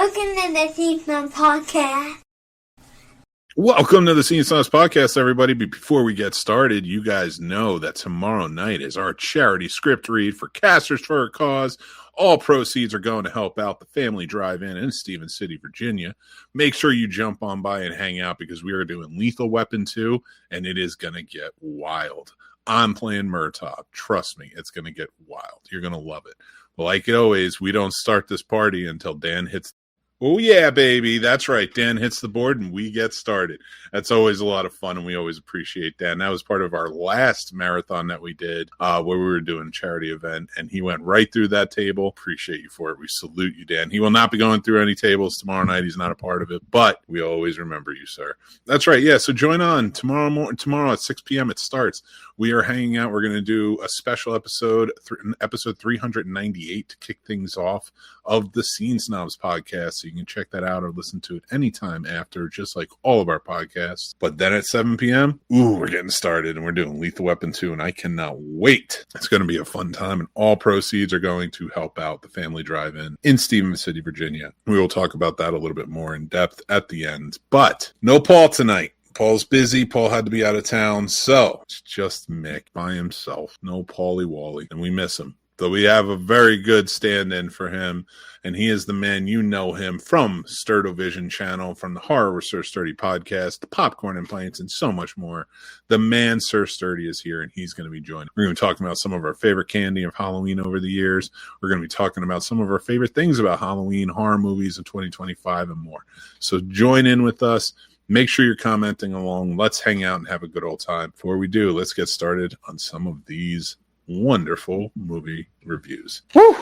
Welcome to the Scene Snobs podcast. Welcome to the Scene Snobs podcast, everybody. But before we get started, you guys know that tomorrow night is our charity script read for Casters for a Cause. All proceeds are going to help out the Family Drive-In in Stevens City, Virginia. Make sure you jump on by and hang out because we are doing Lethal Weapon 2, and it is going to get wild. I'm playing Murtaugh. Trust me, it's going to get wild. You're going to love it. But like always, we don't start this party until Dan hits. Oh, yeah, baby. That's right. Dan hits the board and we get started. That's always a lot of fun, and we always appreciate Dan. That was part of our last marathon that we did where we were doing a charity event, and he went right through that table. Appreciate you for it. We salute you, Dan. He will not be going through any tables tomorrow night. He's not a part of it, but we always remember you, sir. That's right. Yeah, so join on. Tomorrow at 6 p.m. it starts. We are hanging out. We're going to do a special episode 398 to kick things off of the Scene Snobs podcast. So you can check that out or listen to it anytime after, just like all of our podcasts. But then at 7 p.m., we're getting started and we're doing Lethal Weapon 2, and I cannot wait. It's going to be a fun time, and all proceeds are going to help out the Family Drive-In in Stevens City, Virginia. We will talk about that a little bit more in depth at the end. But no Paul tonight. Paul's busy. Paul had to be out of town, so it's just Mick by himself. No Paulie Wally, and we miss him. So we have a very good stand-in for him, and he is the man. You know him from Sturdovision channel, from the Horror with Sir Sturdy podcast, the Popcorn and Planes, and so much more. The man, Sir Sturdy, is here, and he's going to be joining. We're going to be talking about some of our favorite candy of Halloween over the years. We're going to be talking about some of our favorite things about Halloween, horror movies in 2025, and more. So join in with us. Make sure you're commenting along. Let's hang out and have a good old time. Before we do, let's get started on some of these wonderful movie reviews. Whew,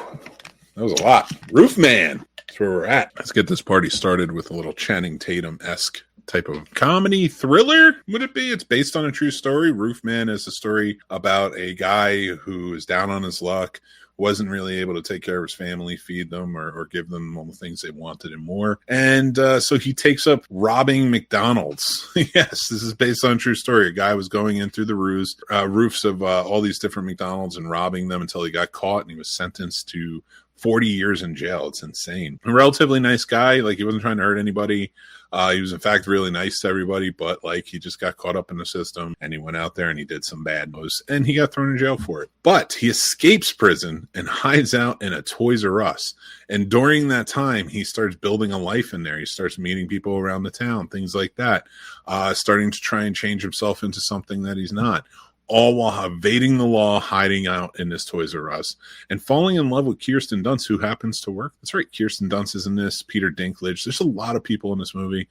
that was a lot. Roofman, that's where we're at. Let's get this party started with a little Channing Tatum-esque type of comedy thriller, would it be? It's based on a true story. Roofman is a story about a guy who is down on his luck, wasn't really able to take care of his family, feed them, or give them all the things they wanted and more. And so he takes up robbing McDonald's. Yes, this is based on a true story. A guy was going in through the roofs of all these different McDonald's and robbing them until he got caught, and he was sentenced to 40 years in jail. It's insane. A relatively nice guy. Like, he wasn't trying to hurt anybody. He was, in fact, really nice to everybody, but, like, he just got caught up in the system, and he went out there and he did some bad news, and he got thrown in jail for it. But he escapes prison and hides out in a Toys R Us. And during that time, he starts building a life in there. He starts meeting people around the town, things like that, starting to try and change himself into something that he's not, all while evading the law, hiding out in this Toys R Us, and falling in love with Kirsten Dunst, who happens to work. That's right, Kirsten Dunst is in this, Peter Dinklage. There's a lot of people in this movie.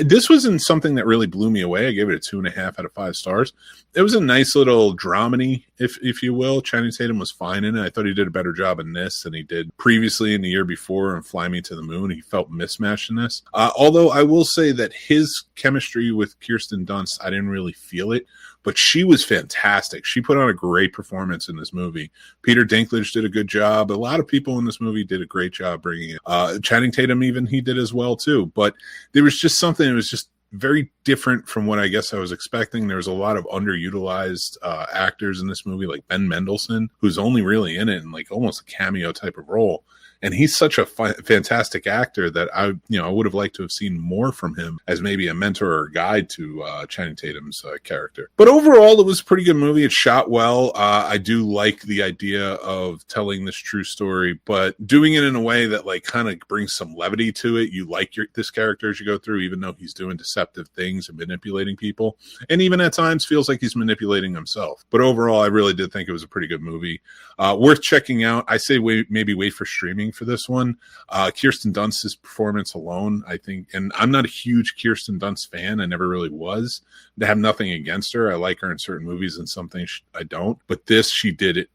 This wasn't something that really blew me away. I gave it a 2.5 out of 5 stars. It was a nice little dramedy, if you will. Channing Tatum was fine in it. I thought he did a better job in this than he did previously in the year before in Fly Me to the Moon. He felt mismatched in this. Although I will say that his chemistry with Kirsten Dunst, I didn't really feel it. But she was fantastic. She put on a great performance in this movie. Peter Dinklage did a good job. A lot of people in this movie did a great job bringing it. Channing Tatum, even, he did as well, too. But there was just something that was just very different from what I guess I was expecting. There was a lot of underutilized actors in this movie, like Ben Mendelsohn, who's only really in it in like almost a cameo type of role. And he's such a fantastic actor that I would have liked to have seen more from him as maybe a mentor or guide to Channing Tatum's character. But overall, it was a pretty good movie. It's shot well. I do like the idea of telling this true story, but doing it in a way that like kind of brings some levity to it. You like this character as you go through, even though he's doing deceptive things and manipulating people, and even at times feels like he's manipulating himself. But overall, I really did think it was a pretty good movie. Worth checking out. I say maybe wait for streaming for this one. Kirsten Dunst's performance alone, I think, and I'm not a huge Kirsten Dunst fan. I never really was. I have nothing against her. I like her in certain movies and some things I don't. But this, she did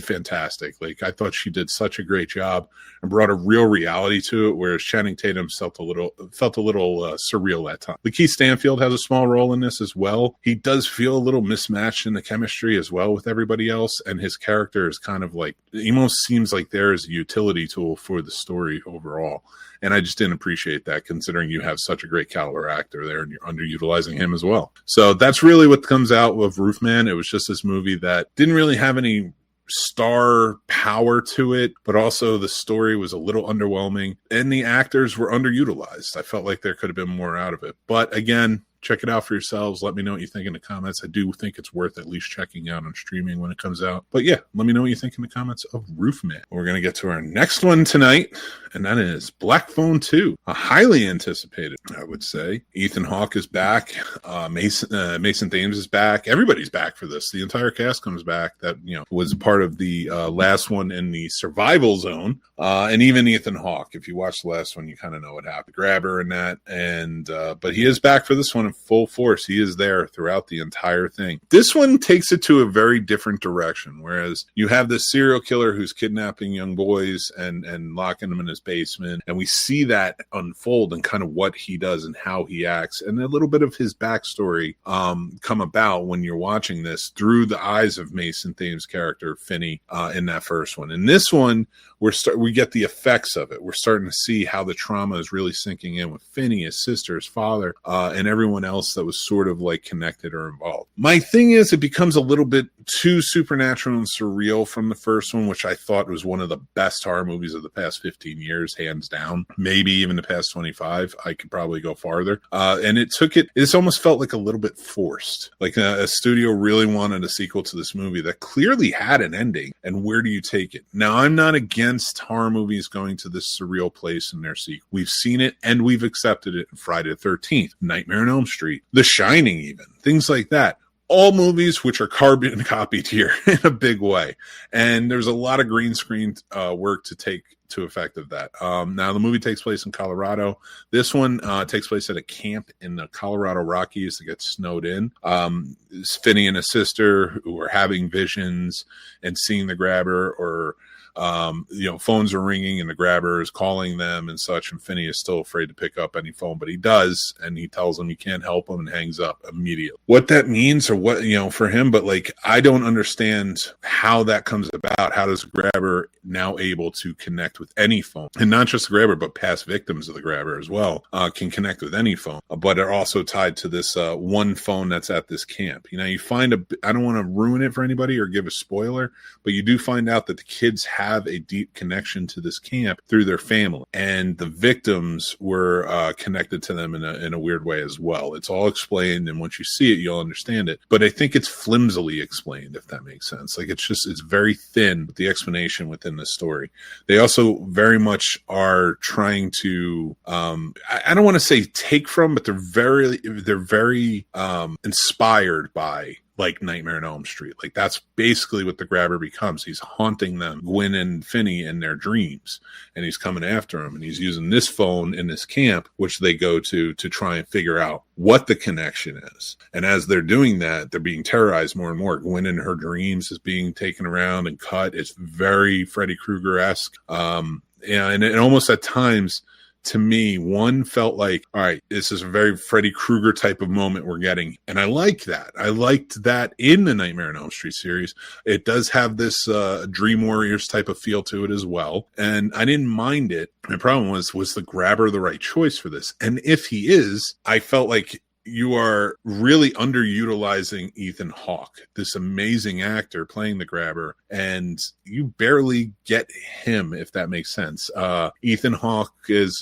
fantastic. Like, I thought she did such a great job and brought a real reality to it, whereas Channing Tatum felt a little surreal at times. Lakeith Stanfield has a small role in this as well. He does feel a little mismatched in the chemistry as well with everybody else, and his character is kind of like, it almost seems like there is a utility tool for the story overall. And I just didn't appreciate that, considering you have such a great caliber actor there and you're underutilizing him as well. So that's really what comes out of Roofman. It was just this movie that didn't really have any star power to it, but also the story was a little underwhelming and the actors were underutilized. I felt like there could have been more out of it. But again, check it out for yourselves. Let me know what you think in the comments. I do think it's worth at least checking out on streaming when it comes out. But yeah, let me know what you think in the comments of Roofman. We're going to get to our next one tonight, and that is Black Phone 2. A highly anticipated, I would say. Ethan Hawke is back. Mason Thames is back. Everybody's back for this. The entire cast comes back. That was part of the last one in the survival zone. And even Ethan Hawke. If you watch the last one, you kind of know what happened. Grabber and that. And but he is back for this one in full force. He is there throughout the entire thing. This one takes it to a very different direction. Whereas you have this serial killer who's kidnapping young boys and locking them in his basement. And we see that unfold and kind of what he does and how he acts. And a little bit of his backstory come about when you're watching this through the eyes of Mason Thames' character, Finney, in that first one. In this one, we get the effects of it. We're starting to see how the trauma is really sinking in with Finney, his sister, his father, and everyone else that was sort of like connected or involved. My thing is, it becomes a little bit too supernatural and surreal from the first one, which I thought was one of the best horror movies of the past 15 years, hands down. Maybe even the past 25. I could probably go farther. And it almost felt like a little bit forced. Like a studio really wanted a sequel to this movie that clearly had an ending. And where do you take it? Now, I'm not against horror movies going to this surreal place in their sequel. We've seen it and we've accepted it in Friday the 13th, Nightmare on Elm Street, The Shining even, things like that. All movies which are carbon copied here in a big way. And there's a lot of green screen work to take to effect of that. Now, the movie takes place in Colorado. This one takes place at a camp in the Colorado Rockies that gets snowed in. Finney and his sister who are having visions and seeing the grabber, or phones are ringing and the grabber is calling them and such, and Finney is still afraid to pick up any phone, but he does, and he tells him he can't help him and hangs up immediately. What that means, or what, for him, but like, I don't understand how that comes about. How does the grabber now able to connect with any phone? And not just the grabber, but past victims of the grabber as well, can connect with any phone, but are also tied to this one phone that's at this camp. You find I don't want to ruin it for anybody or give a spoiler, but you do find out that the kids have a deep connection to this camp through their family, and the victims were connected to them in a weird way as well. It's all explained, and once you see it, you'll understand it. But I think it's flimsily explained, if that makes sense. Like, it's very thin, the explanation within the story. They also very much are trying to I don't want to say take from, but they're very inspired by, like, Nightmare on Elm Street. Like, that's basically what the grabber becomes. He's haunting them, Gwen and Finney, in their dreams, and he's coming after them, and he's using this phone in this camp, which they go to try and figure out what the connection is. And as they're doing that, they're being terrorized more and more. Gwen in her dreams is being taken around and cut. It's very Freddy Krueger-esque. And it almost at times, to me, one felt like, all right, this is a very Freddy Krueger type of moment we're getting. And I like that. I liked that in the Nightmare on Elm Street series. It does have this Dream Warriors type of feel to it as well. And I didn't mind it. My problem was the grabber the right choice for this? And if he is, I felt like you are really underutilizing Ethan Hawke, this amazing actor playing the grabber, and you barely get him, if that makes sense. Ethan Hawke is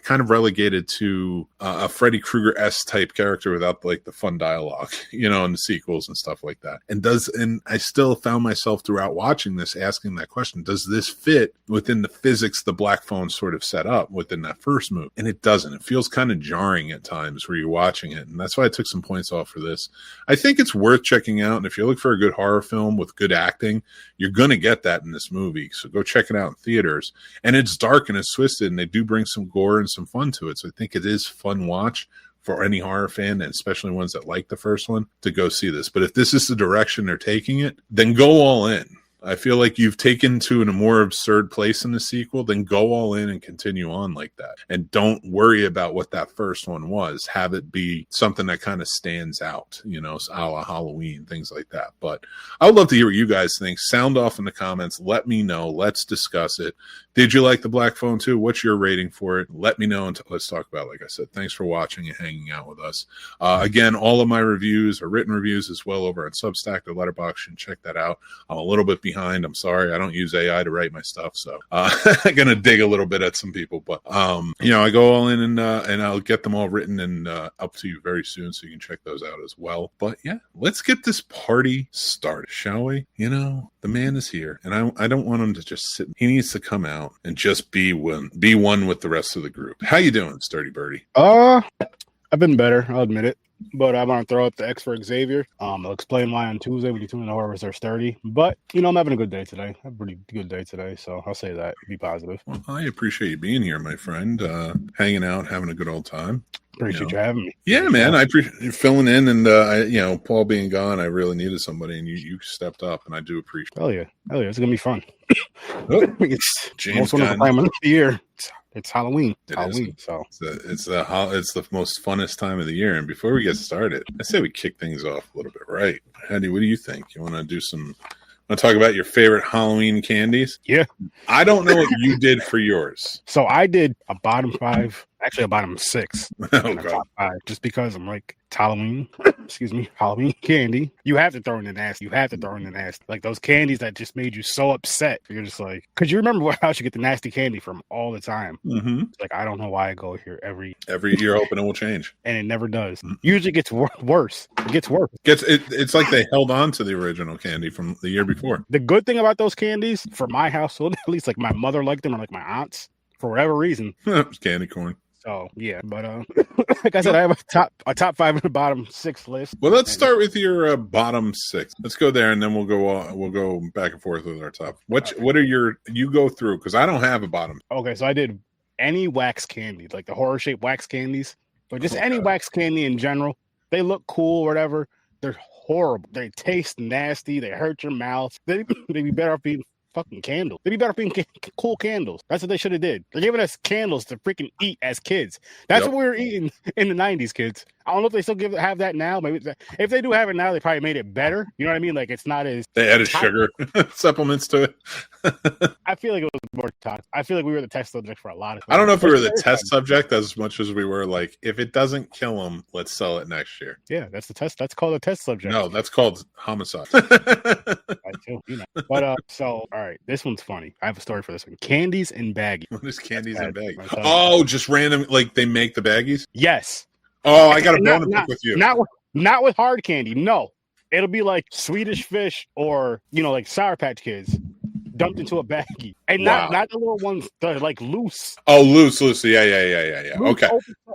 kind of relegated to a Freddy Krueger-esque type character without, like, the fun dialogue, in the sequels and stuff like that. And I still found myself throughout watching this asking that question: does this fit within the physics the Black Phone sort of set up within that first movie? And it doesn't. It feels kind of jarring at times where you're watching it, and that's why I took some points off for this. I think it's worth checking out, and if you look for a good horror film with good acting, you're going to get that in this movie. So go check it out in theaters. And it's dark and it's twisted, and they do bring some gore and some fun to it. So I think it is fun watch for any horror fan, and especially ones that like the first one, to go see this. But if this is the direction they're taking it, then go all in. I feel like you've taken to a more absurd place in the sequel, then go all in and continue on like that. And don't worry about what that first one was. Have it be something that kind of stands out, a la Halloween, things like that. But I would love to hear what you guys think. Sound off in the comments. Let me know. Let's discuss it. Did you like the Black Phone 2? What's your rating for it? Let me know, and let's talk about it. Like I said, thanks for watching and hanging out with us. Again, all of my reviews are written reviews as well over on Substack or Letterboxd. And check that out. I'm a little bit behind. I'm sorry. I don't use AI to write my stuff, so I'm going to dig a little bit at some people. But, I go all in and I'll get them all written and up to you very soon, so you can check those out as well. But, yeah, let's get this party started, shall we? The man is here, and I don't want him to just sit. He needs to come out and just be one with the rest of the group. How you doing, Sturdy Birdie? I've been better, I'll admit it. But I want to throw out the X for Xavier. I'll explain why on Tuesday when you tune in to Horrors Are Sturdy. But, I'm having a good day today. I have a pretty good day today, so I'll say that. Be positive. Well, I appreciate you being here, my friend. Hanging out, having a good old time. Appreciate you having me. Yeah, man. I appreciate you filling in, and Paul being gone, I really needed somebody, and you stepped up, and I do appreciate it. Hell yeah. It's going to be fun. It's James most wonderful time of the year. It's Halloween. So it's the most funnest time of the year. And before we get started, I say we kick things off a little bit, right? Eddie, what do you think? You want to do some? Want to talk about your favorite Halloween candies? Yeah. I don't know what you did for yours. So I did a bottom 5, actually a bottom 6. Oh, top 5, just because I'm like, it's Halloween. Excuse me, Halloween candy. You have to throw in the nasty. Like those candies that just made you so upset. You're just like, because you remember what house you get the nasty candy from all the time. Mm-hmm. Like, I don't know why I go here every year, hoping it will change, and it never does. Usually gets worse. It gets worse. It's like they held on to the original candy from the year before. The good thing about those candies, for my household at least, like my mother liked them, or like my aunts, for whatever reason. Candy corn. So yeah, but like I said, I have a top 5 and a bottom 6 list. Well, let's start with your bottom 6. Let's go there, and then we'll go back and forth with our top. What are you go through? Because I don't have a bottom. Okay, so I did any wax candy, like the horror shaped wax candies, or just any wax candy in general. They look cool, or whatever. They're horrible. They taste nasty. They hurt your mouth. They'd be better off being fucking candles. They'd be better off being cool candles. That's what they should have did. They're giving us candles to freaking eat as kids. That's what we were eating in the 90s, kids. I don't know if they still have that now. Maybe if they do have it now, they probably made it better. You know what I mean? Like, it's not as... They added sugar supplements to it. I feel like it was more toxic. I feel like we were the test subject for a lot of things. I don't know if we were the test subject as much as we were like, if it doesn't kill them, let's sell it next year. Yeah, that's the test. That's called a test subject. No, that's called homicide. But so, all right, this one's funny. I have a story for this one. Candies and baggies. What is candies and baggies? Oh, just random, like they make the baggies? Yes. Oh, I got a bone to pick with you. Not with hard candy. No, it'll be like Swedish Fish or like Sour Patch Kids dumped into a baggie, and not the little ones that are like loose. Oh, loose. Yeah. Loose, okay.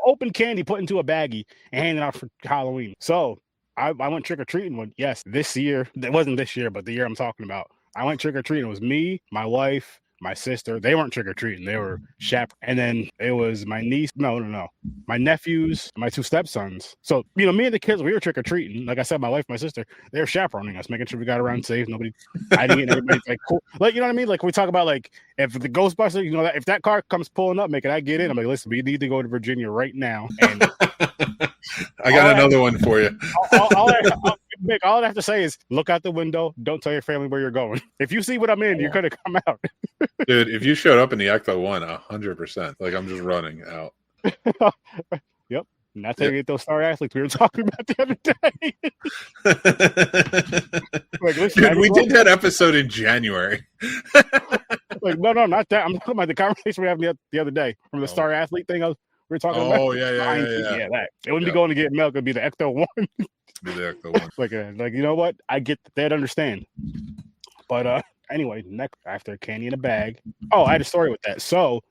Open candy put into a baggie and handed out for Halloween. So I went trick or treating. Yes, this year. It wasn't this year, but the year I'm talking about. I went trick or treating. It was me, my wife, my sister. They weren't trick or treating. They were and then it was my niece. No. My nephews, my 2 stepsons. So me and the kids, we were trick or treating. Like I said, my wife, my sister, they were chaperoning us, making sure we got around safe. I didn't get everybody's like cool. Like, you know what I mean? Like we talk about, like if the Ghostbusters, if that car comes pulling up, I get in. I'm like, listen, we need to go to Virginia right now. And I got another one for you. Mick, all I have to say is look out the window. Don't tell your family where you're going. If you see what I'm in, you're going to come out. Dude, if you showed up in the Ecto 1, 100%. Like, I'm just running out. Yep. And that's how you get those star athletes we were talking about the other day. Listen, dude, we did that episode in January. No, not that. I'm talking about the conversation we had the other day from the star athlete thing we were talking about. Oh, yeah. That. It wouldn't be going to get milk. It would be the Ecto 1. Be the Ecto 1. like you know what? I get that. They'd understand. But anyway, next after candy in a bag. Oh, I had a story with that. So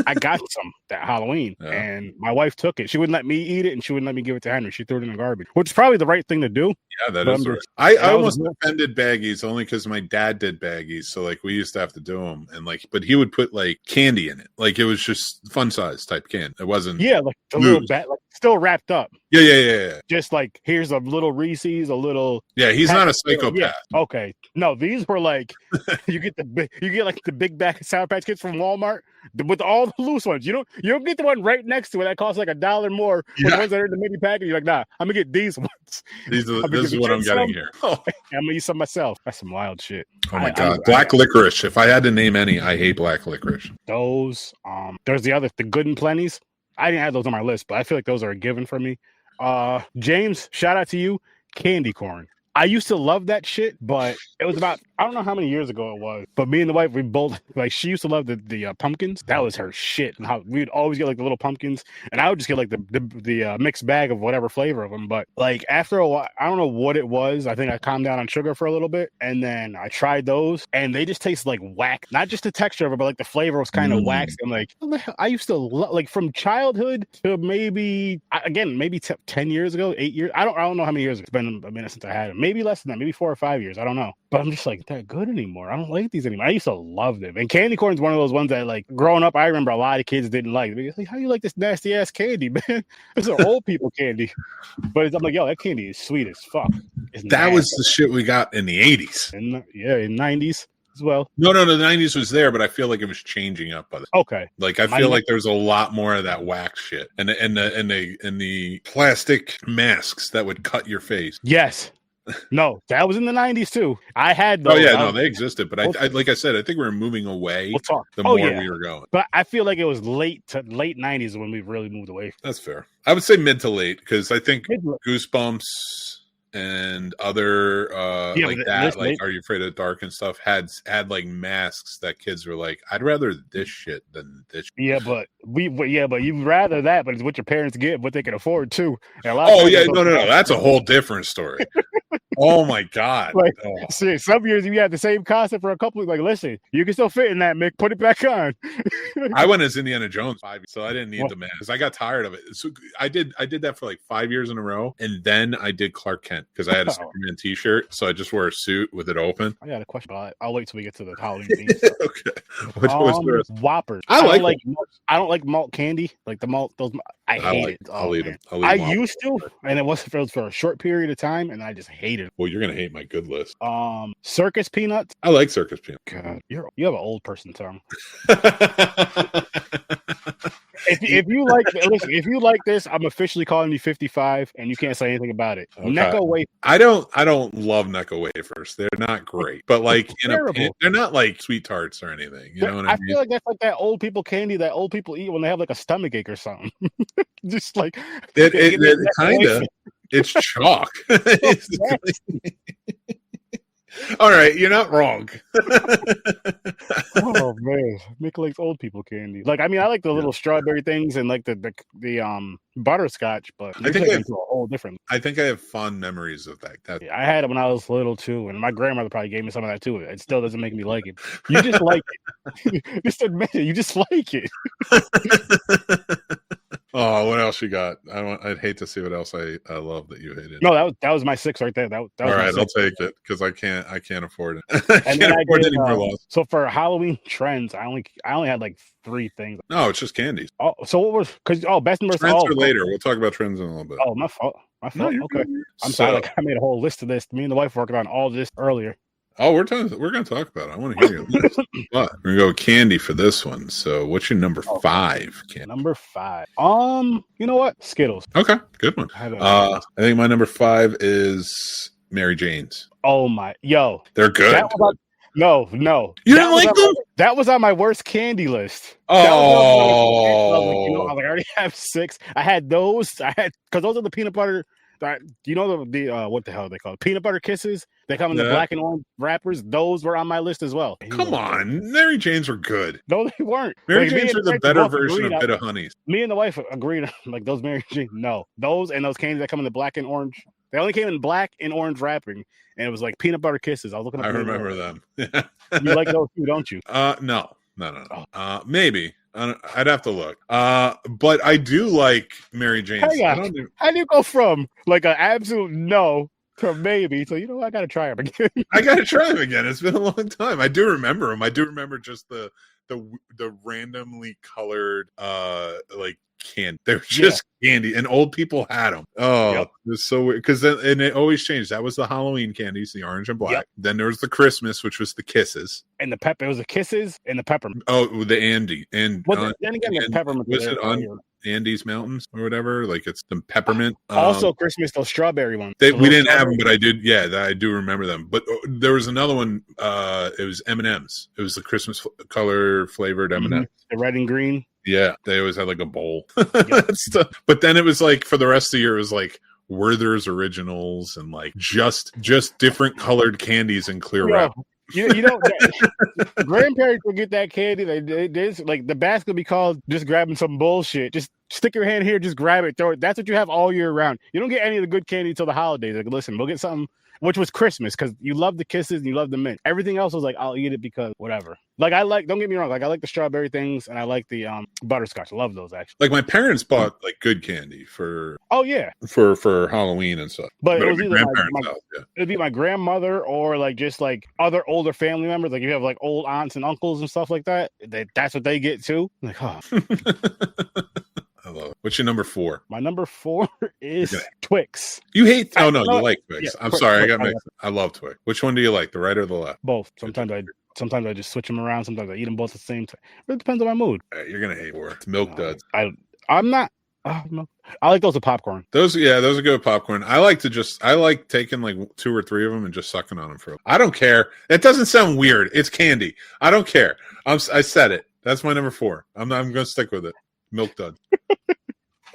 I got some that Halloween, and my wife took it. She wouldn't let me eat it, and she wouldn't let me give it to Henry. She threw it in the garbage, which is probably the right thing to do. Yeah, that is. I almost defended baggies only because my dad did baggies, so like we used to have to do them, and but he would put like candy in it, like it was just fun size type can. It wasn't. Yeah, like the little bag, like still wrapped up. Yeah. Just like here's a little Reese's, a little. Yeah, he's not a psychopath. Yeah. Okay, no, these were like you get like the big bag of Sour Patch Kids from Walmart with all the loose ones. You don't get the one right next to it that costs like $1 more. Yeah. The ones that are in the mini package, you're like, nah, I'm gonna get these ones. This is what I'm getting here. Oh. I'm gonna use some myself. That's some wild shit. Oh my god, black licorice. If I had to name any, I hate black licorice. Those. There's the Good and Plenties. I didn't have those on my list, but I feel like those are a given for me. James, shout out to you. Candy corn. I used to love that shit, but it was about, I don't know how many years ago it was, but me and the wife, we both, like, she used to love the pumpkins. That was her shit. And how we'd always get like the little pumpkins, and I would just get like the mixed bag of whatever flavor of them. But like after a while, I don't know what it was. I think I calmed down on sugar for a little bit, and then I tried those, and they just taste like whack. Not just the texture of it, but like the flavor was kind of waxy. I'm like, I used to like from childhood to maybe 10 years ago, 8 years. I don't know how many years it's been a minute since I had them. Maybe less than that, maybe 4 or 5 years. I don't know. But I'm just like, they're good anymore. I don't like these anymore. I used to love them. And candy corn is one of those ones that, like, growing up, I remember a lot of kids didn't like. Like, how do you like this nasty ass candy, man? This is old people candy. But I'm like, yo, that candy is sweet as fuck. That was the shit we got in the 80s. In 90s as well. No, the 90s was there, but I feel like it was changing up. Okay. Like I feel like there's a lot more of that wax shit, and the plastic masks that would cut your face. Yes. No, that was in the 90s too. I had those. Oh yeah, no, they existed, but I like I said, I think we were moving away. The more we were going. But I feel like it was late 90s when we really moved away. That's fair. I would say mid to late, because I think Goosebumps and other Are You Afraid of the Dark and stuff had like masks that kids were like, I'd rather this shit than this shit. Yeah, but you'd rather that, but it's what your parents get, what they can afford too. No, that's a whole different story. Oh my god! Like, see, some years you had the same concept for a couple. Like, listen, you can still fit in that, Mick. Put it back on. I went as Indiana Jones 5 years, so I didn't need the mask. I got tired of it. So I did that for like 5 years in a row, and then I did Clark Kent because I had a Superman T-shirt, so I just wore a suit with it open. I got a question about it. I'll wait till we get to the Halloween theme stuff. Okay. What's Whoppers. I don't like malt candy. Like the malt. Those I hate it. I'll eat them. I used to, and it was for a short period of time, and I just hated it. Well, you're gonna hate my good list. Circus peanuts. I like circus peanuts. God, you have an old person tongue. If you like this, I'm officially calling you 55, and you can't say anything about it. Okay. Necco wafers. I don't love Necco wafers. They're not great, but like they're not like sweet tarts or anything. You know what I mean? I feel like that's like that old people candy that old people eat when they have like a stomach ache or something. Just like it kind of. It's chalk. All right, you're not wrong. Oh man, Mick likes old people candy. Like, I mean, I like the little strawberry things and like the butterscotch, but I think into a whole different. I think I have fond memories of that. Yeah, I had it when I was little too, and my grandmother probably gave me some of that too. It still doesn't make me like it. You just like it. Just admit it. You just like it. Oh, what else you got? I'd hate to see what else I love that you hated. No, that was my 6 right there. That was all right. I'll take it because I can't afford it. I can't afford any more loss. So for Halloween trends, I only had like 3 things. No, it's just candies. Oh, so what was best and worst? Trends are later. We'll talk about trends in a little bit. Oh, my fault. No, okay. Good. I'm sorry. Like, I made a whole list of this. Me and the wife were working on all this earlier. Oh, we're going to talk about it. I want to hear you. But we're going to go candy for this one. So what's your number 5? Candy? Number 5. You know what? Skittles. Okay, good one. I think my number 5 is Mary Jane's. Oh my, they're good. No. You didn't like them? That was on my worst candy list. Oh. I already have 6. I had those. Because those are the peanut butter. The what the hell are they called? Peanut butter kisses. They come in the black and orange wrappers. Those were on my list as well. Come on, Mary Jane's were good. No, they weren't. Mary Jane's are the better version of Bit of Honeys. Me and the wife agreed. Like those Mary Jane. No, those and those candies that come in the black and orange. They only came in black and orange wrapping, and it was like peanut butter kisses. I was looking. I remember them. You like those too, don't you? No. Maybe. I'd have to look. But I do like Mary Jane's. How do you go from like an absolute no to maybe? So I got to try them again. I got to try them again. It's been a long time. I do remember them. I do remember just the randomly colored like candy. They were just candy, and old people had them. Oh, it was so weird because then and it always changed. That was the Halloween candies, the orange and black. Yep. Then there was the Christmas, which was the kisses, and the pepper. It was the kisses and the peppermint. Oh, the Andy and then again, the peppermint was it on Andes Mountains or whatever? Like it's the peppermint. Also, Christmas, those strawberry ones. We didn't have them, but I did. Yeah, I do remember them. But there was another one. It was M&M's. It was the Christmas color flavored M&M's. The red and green. Yeah, they always had like a bowl. But then it was like for the rest of the year, it was like Werther's Originals and like just different colored candies in clear wrap. You know, grandparents would get that candy. They like the basket would be called just grabbing some bullshit. Just stick your hand here, just grab it, throw it. That's what you have all year round. You don't get any of the good candy until the holidays. Like, listen, we'll get something, which was Christmas because you love the kisses and you love the mint. Everything else was like, I'll eat it because whatever. Like don't get me wrong, like I like the strawberry things and I like the butterscotch. I love those actually. Like my parents bought like good candy for for Halloween and stuff. But it was either it'd be my grandmother or like just like other older family members. Like you have like old aunts and uncles and stuff like that. That's what they get too. Like, oh. I love it. What's your number 4? My number 4 is Twix. You hate? Oh no, you like Twix. Yeah, I'm sorry, I got mixed. I love Twix. Which one do you like? The right or the left? Both. Sometimes I just switch them around. Sometimes I eat them both at the same time. It depends on my mood. You're gonna hate more. It's Milk Duds. I'm not. No. I like those with popcorn. Those are good popcorn. I like taking like 2 or 3 of them and just sucking on them for. I don't care. It doesn't sound weird. It's candy. I don't care. I said it. That's my number 4. I'm gonna stick with it. Milk Duds.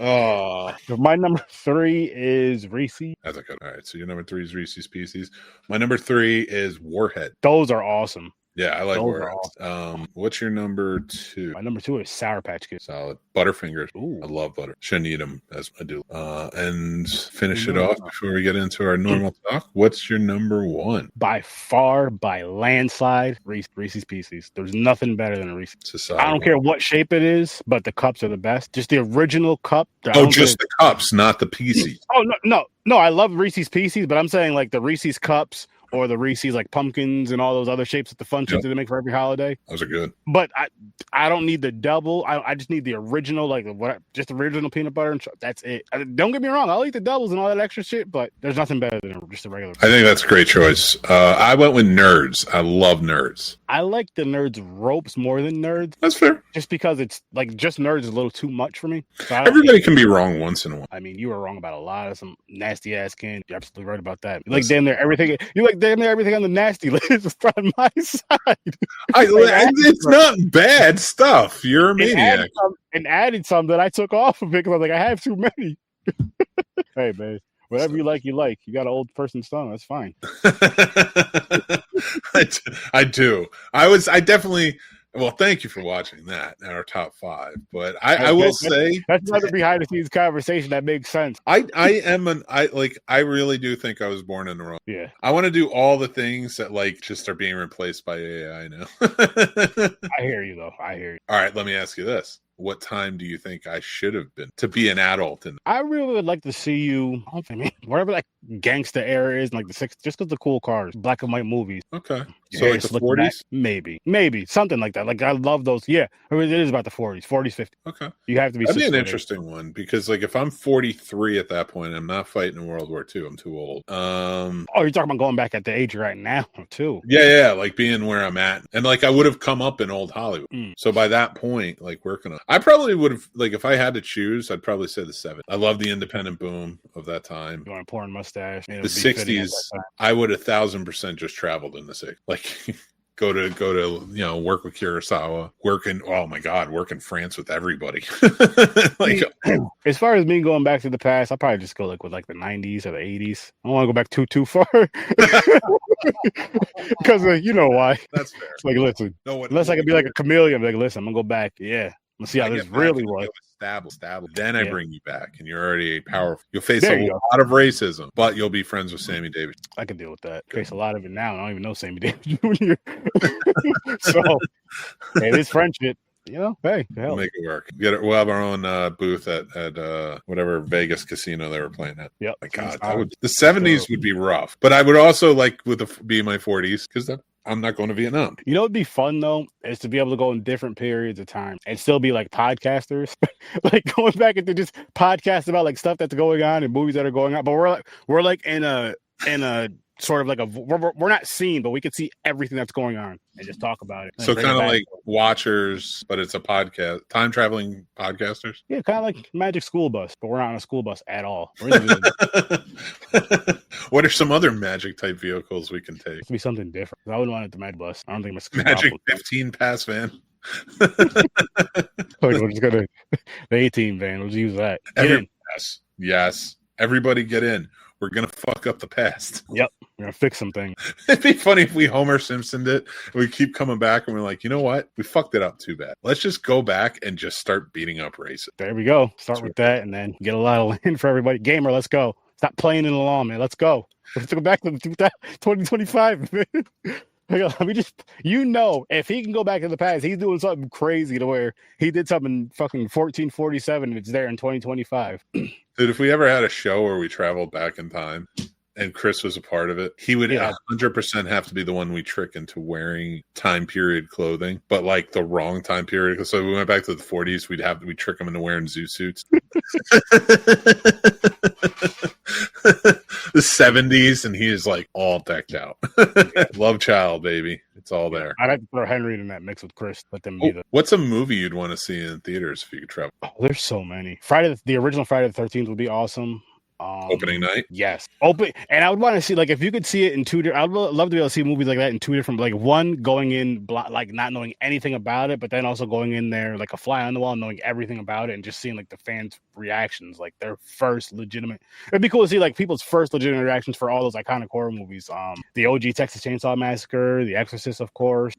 Oh, my number 3 is Reese's. That's okay. All right, so your number 3 is Reese's Pieces. My number 3 is Warhead. Those are awesome. Yeah, I like Warheads. Awesome. What's your number 2? My number 2 is Sour Patch Kids. Solid. Butterfingers. Ooh. I love butter. Shouldn't eat them as I do. And finish it off before we get into our normal talk. What's your number 1? By far, by landslide, Reese's Pieces. There's nothing better than a Reese's. I don't care what shape it is, but the cups are the best. Just the original cup. Just the cups, not the Pieces. Oh, no. I love Reese's Pieces, but I'm saying like the Reese's cups or the Reese's like pumpkins and all those other shapes with the fun shapes that they make for every holiday. Those are good. But I don't need the double. I just need the original, like just the original peanut butter and that's it. Don't get me wrong. I'll eat the doubles and all that extra shit, but there's nothing better than just a regular. I think that's a great choice. I went with Nerds. I love Nerds. I like the Nerds ropes more than Nerds. That's fair. Just because it's like just Nerds is a little too much for me. So everybody can be wrong once in a while. I mean, you were wrong about a lot of some nasty ass candy. You're absolutely right about that. You like damn near everything. You like damn near everything on the nasty list is on my side. It's not bad stuff. You're a maniac. And added some that I took off of it because I was like, I have too many. Hey, man. Whatever you like. You got an old person's tongue. That's fine. I do. I definitely. Well, thank you for watching that in our top 5. But I will say that's another behind the scenes conversation that makes sense. I really do think I was born in the wrong. Yeah. I want to do all the things that like just are being replaced by AI now. I hear you though. I hear you. All right, let me ask you this. What time do you think I should have been to be an adult? I really would like to see you, wherever that gangster era is, like the 60s, just because the cool cars, black and white movies. Okay. So like the 40s? Maybe. Something like that. Like I love those. Yeah. It is about the 40s, 50s. Okay. You have to be. That'd be an interesting one because like if I'm 43 at that point, I'm not fighting in World War II. I'm too old. You're talking about going back at the age you're at now too. Yeah. Like being where I'm at. And like I would have come up in old Hollywood. So by that point, like working on I probably would have, like, if I had to choose, I'd probably say the 70s. I love the independent boom of that time. You want a porn mustache. The 60s, I would 1,000% just traveled in the 60s. Like, go to work with Kurosawa, work in France with everybody. Like, as far as me going back to the past, I'll probably just go like with like the 90s or the 80s. I don't want to go back too far. Because you know why. That's fair. It's like, listen, unless I could be like a chameleon, like, listen, I'm going to go back. Yeah. Let's see how this really was. Stabble. Then I bring you back, and you're already powerful. You'll face a lot of racism, but you'll be friends with Sammy Davis. I can deal with that. Face a lot of it now, and I don't even know Sammy Davis Jr. So, hey, this friendship, hey, we'll make it work. We'll have our own booth at whatever Vegas casino they were playing at. Yep. My God, the 70s would be rough, but I would also like be in my 40s because I'm not going to Vietnam. You know, it'd be fun though, is to be able to go in different periods of time and still be like podcasters, like going back into just podcasts about like stuff that's going on and movies that are going on. But we're like in a sort of like we're not seen, but we can see everything that's going on and just talk about it. So kind of like Watchers, but it's a podcast, time traveling podcasters. Yeah, kind of like Magic School Bus, but we're not on a school bus at all. What are some other magic type vehicles we can take? Be something different. I wouldn't want it the Magic Bus. I don't think my Magic 15 pass van. We're just gonna the 18 van. We'll just use that. Yes. Everybody get in. We're gonna fuck up the past. Yep, we're gonna fix some things. It'd be funny if we Homer Simpsoned it. We keep coming back and we're like, you know what? We fucked it up too bad. Let's just go back and just start beating up racists. There we go. Start with that and then get a lot of land for everybody. Gamer, let's go. Stop playing in the lawn, man. Let's go. Let's go back to 2025, man. Let me just, if he can go back in the past, he's doing something crazy to where he did something in fucking 1447 and it's there in 2025. Dude, if we ever had a show where we traveled back in time and Chris was a part of it, he would 100% have to be the one we trick into wearing time period clothing, but like the wrong time period. So we went back to the 40s, we'd trick him into wearing zoo suits. The 70s, and he is like all decked out. Love Child, baby. It's all there. I'd have to throw Henry in that mix with Chris. Let them be what's a movie you'd want to see in theaters if you could travel? Oh, there's so many. The original Friday the 13th would be awesome. Opening night? Yes. And I would want to see, like, if you could see it in two different, I would love to be able to see movies like that in two different, like, one going in, like, not knowing anything about it, but then also going in there, like, a fly on the wall, knowing everything about it, and just seeing, like, the fans' reactions, like, their first legitimate. It'd be cool to see, like, people's first legitimate reactions for all those iconic horror movies. The OG Texas Chainsaw Massacre, The Exorcist, of course.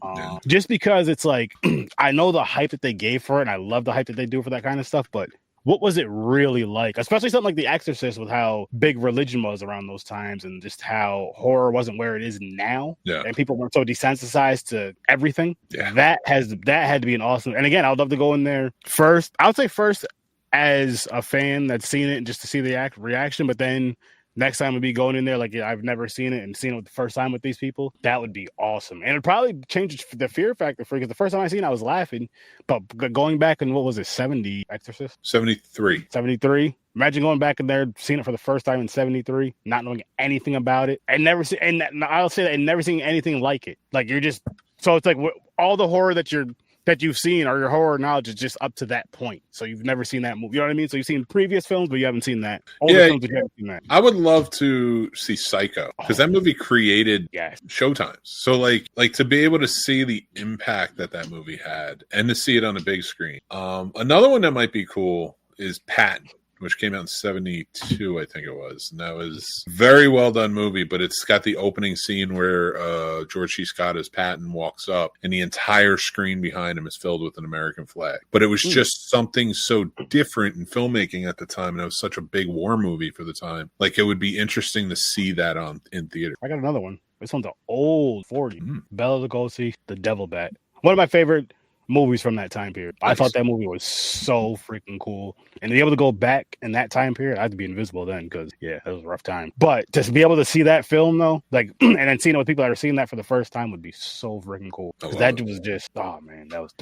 Just because it's, like, I know the hype that they gave for it, and I love the hype that they do for that kind of stuff, but what was it really like? Especially something like The Exorcist, with how big religion was around those times and just how horror wasn't where it is now. Yeah. And people weren't so desensitized to everything. Yeah. That had to be an awesome. And again, I would love to go in there first. I would say first as a fan that's seen it and just to see the reaction, but then next time would be going in there like I've never seen it and seeing it the first time with these people. That would be awesome. And it'd probably change the fear factor for you, because the first time I seen it, I was laughing. But going back and what was it, 70 Exorcist? 73. 73. Imagine going back in there, seeing it for the first time in 73, not knowing anything about it, and I'll say that, and never seeing anything like it. Like, you're just, so it's like all the horror that you've seen, or your horror knowledge is just up to that point. So you've never seen that movie. You know what I mean? So you've seen previous films, but you haven't seen that. Films, you haven't seen that. I would love to see Psycho, because that movie created showtimes. So like to be able to see the impact that movie had and to see it on a big screen. Another one that might be cool is Patton, which came out in 72, I think it was. And that was a very well done movie, but it's got the opening scene where George C. Scott as Patton walks up and the entire screen behind him is filled with an American flag. But it was just something so different in filmmaking at the time, and it was such a big war movie for the time. Like, it would be interesting to see that in theater. I got another one. This one's an old 40. Bela Lugosi, The Devil Bat. One of my favorite movies from that time period. Nice. I thought that movie was so freaking cool, and to be able to go back in that time period, I had to be invisible then, because it was a rough time. But to be able to see that film though, like, and then seeing it with people that are seeing that for the first time would be so freaking cool. That was just, oh man, that was.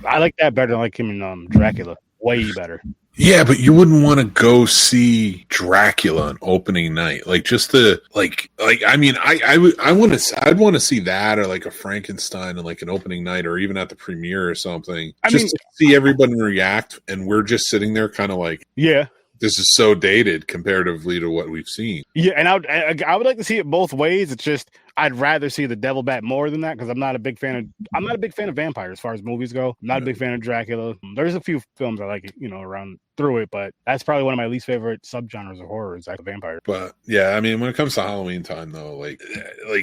I like that better than like him in Dracula. Way better. Yeah, but you wouldn't want to go see Dracula on opening night, like just the like. I mean, I'd want to see that, or like a Frankenstein on like an opening night, or even at the premiere or something. I mean, to see everybody react, and we're just sitting there, kind of like, this is so dated comparatively to what we've seen. Yeah, and I would like to see it both ways. It's just I'd rather see the Devil Bat more than that, because I'm not a big fan of vampires as far as movies go. I'm not a big fan of Dracula. There's a few films I like, around through it, but that's probably one of my least favorite subgenres of horror is like vampire. But yeah, I mean, when it comes to Halloween time though, like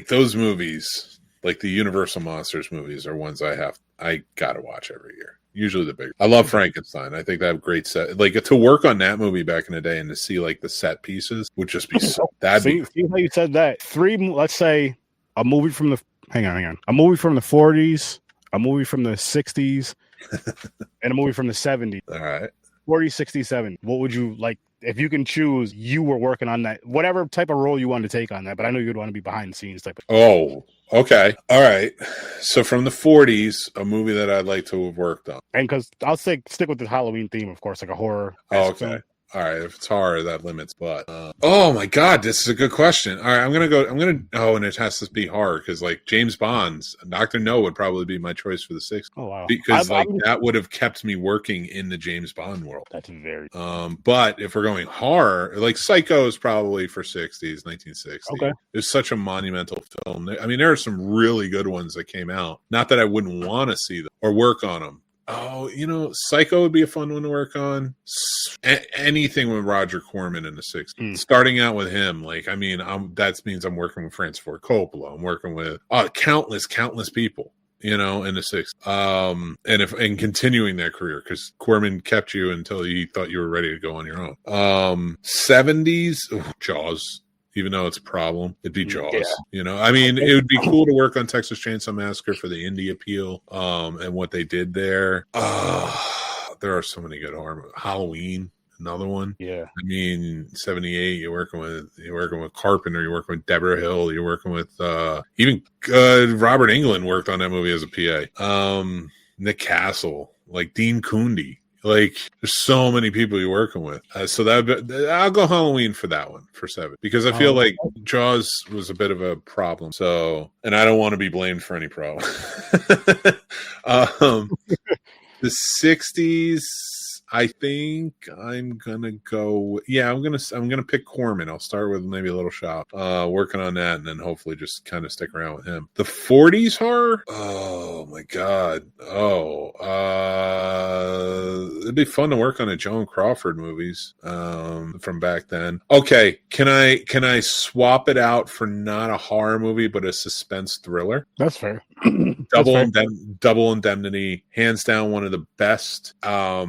those movies, like the Universal Monsters movies, are ones I gotta watch every year. Usually the bigger. I love Frankenstein. I think they have great set. Like, to work on that movie back in the day and to see like the set pieces would just be so. See how you said that. Let's say a movie from the hang on. A movie from the 40s, a movie from the 60s, and a movie from the 70s. All right. 40, 67. What would you like if you can choose? You were working on that, whatever type of role you wanted to take on that, but I know you'd want to be behind the scenes type of. Oh, Okay. All right. So from the 40s, a movie that I'd like to have worked on. And because I'll stick with the Halloween theme, of course, like a horror. Oh, okay. Film. All right. If it's horror, that limits. But oh my God, this is a good question. All right, I'm gonna go. Oh, and it has to be horror because like James Bond's Dr. No would probably be my choice for the 60s. Oh wow! Because that would have kept me working in the James Bond world. That's very. But if we're going horror, like Psycho is probably for 60s, 1960s. Okay. It's such a monumental film. I mean, there are some really good ones that came out. Not that I wouldn't want to see them or work on them. Oh, Psycho would be a fun one to work on. Anything with Roger Corman in the 60s. Starting out with him, that means I'm working with Francis Ford Coppola. I'm working with countless people, in the 60s. And continuing that career, because Corman kept you until he thought you were ready to go on your own. 70s, Jaws. Even though it's a problem, it'd be Jaws. Yeah. I mean, it would be cool to work on Texas Chainsaw Massacre for the indie appeal, and what they did there. There are so many good horror. Halloween, another one. Yeah. I mean, 78. You're working with Carpenter. You're working with Deborah Hill. You're working with even Robert Englund worked on that movie as a PA. Nick Castle, like Dean Koondy. Like, there's so many people you're working with. So I'll go Halloween for that one, for 7. Because I feel like Jaws was a bit of a problem. So, and I don't want to be blamed for any problem. The 60s, I think I'm gonna go. Yeah, I'm gonna pick Corman. I'll start with maybe a little shop, working on that, and then hopefully just kind of stick around with him. The 40s horror. Oh my God. It'd be fun to work on a Joan Crawford movies from back then. Okay, can I swap it out for not a horror movie but a suspense thriller? That's fair. Double Indemnity, hands down one of the best,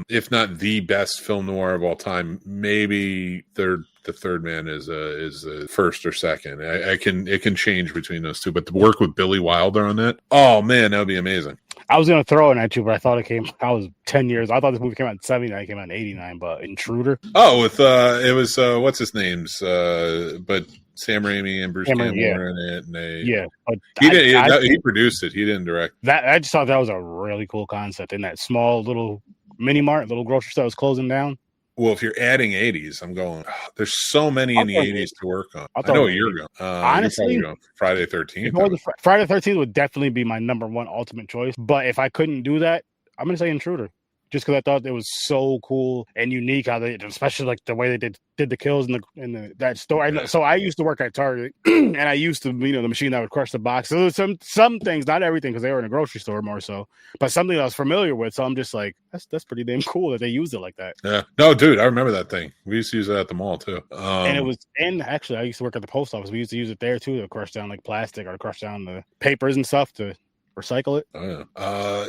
if not the best film noir of all time. Maybe the Third Man is a first or second. It can change between those two, but to work with Billy Wilder on that, oh man, that would be amazing. I was gonna throw it at you, but I thought I was 10 years. I thought this movie came out in 79. It came out in 89. But Intruder. Oh, with it was what's his name's? But Sam Raimi and Bruce Campbell were in it. And but he produced it. He didn't direct. That I just thought that was a really cool concept in that small little mini mart, little grocery store was closing down. Well, if you're adding 80s, I'm going. There's so many in the 80s to work on. I know you're going. Honestly, Friday the 13th. Friday the 13th would definitely be my number one ultimate choice. But if I couldn't do that, I'm gonna say Intruder. Just because I thought it was so cool and unique how they, especially like the way they did the kills in that store. Yeah. So I used to work at Target, and I used to, the machine that would crush the box. So some things, not everything, because they were in a grocery store more so, but something I was familiar with. So I'm just like, that's pretty damn cool that they used it like that. Yeah. No, dude, I remember that thing. We used to use it at the mall too. And actually, I used to work at the post office. We used to use it there too to crush down like plastic or to crush down the papers and stuff to recycle it. Oh, yeah.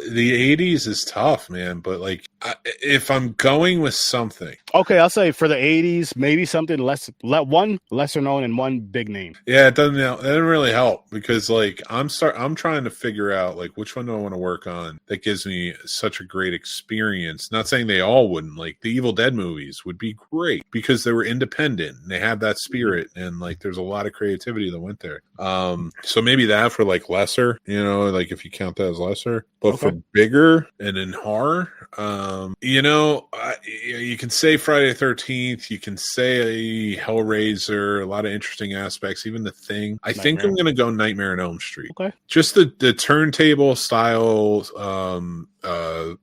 The 80s is tough, man. But like, if I'm going with something, okay, I'll say for the 80s, maybe something one lesser known and one big name. Yeah, it doesn't really help because like I'm trying to figure out like which one do I want to work on that gives me such a great experience. Not saying they all wouldn't. Like the Evil Dead movies would be great because they were independent and they have that spirit and like there's a lot of creativity that went there. So maybe that for like lesser, like if you count that as lesser, but for bigger and in horror, you can say Friday the 13th, you can say Hellraiser, a lot of interesting aspects, even The Thing. I think I'm going to go Nightmare on Elm Street. Okay. Just the turntable style,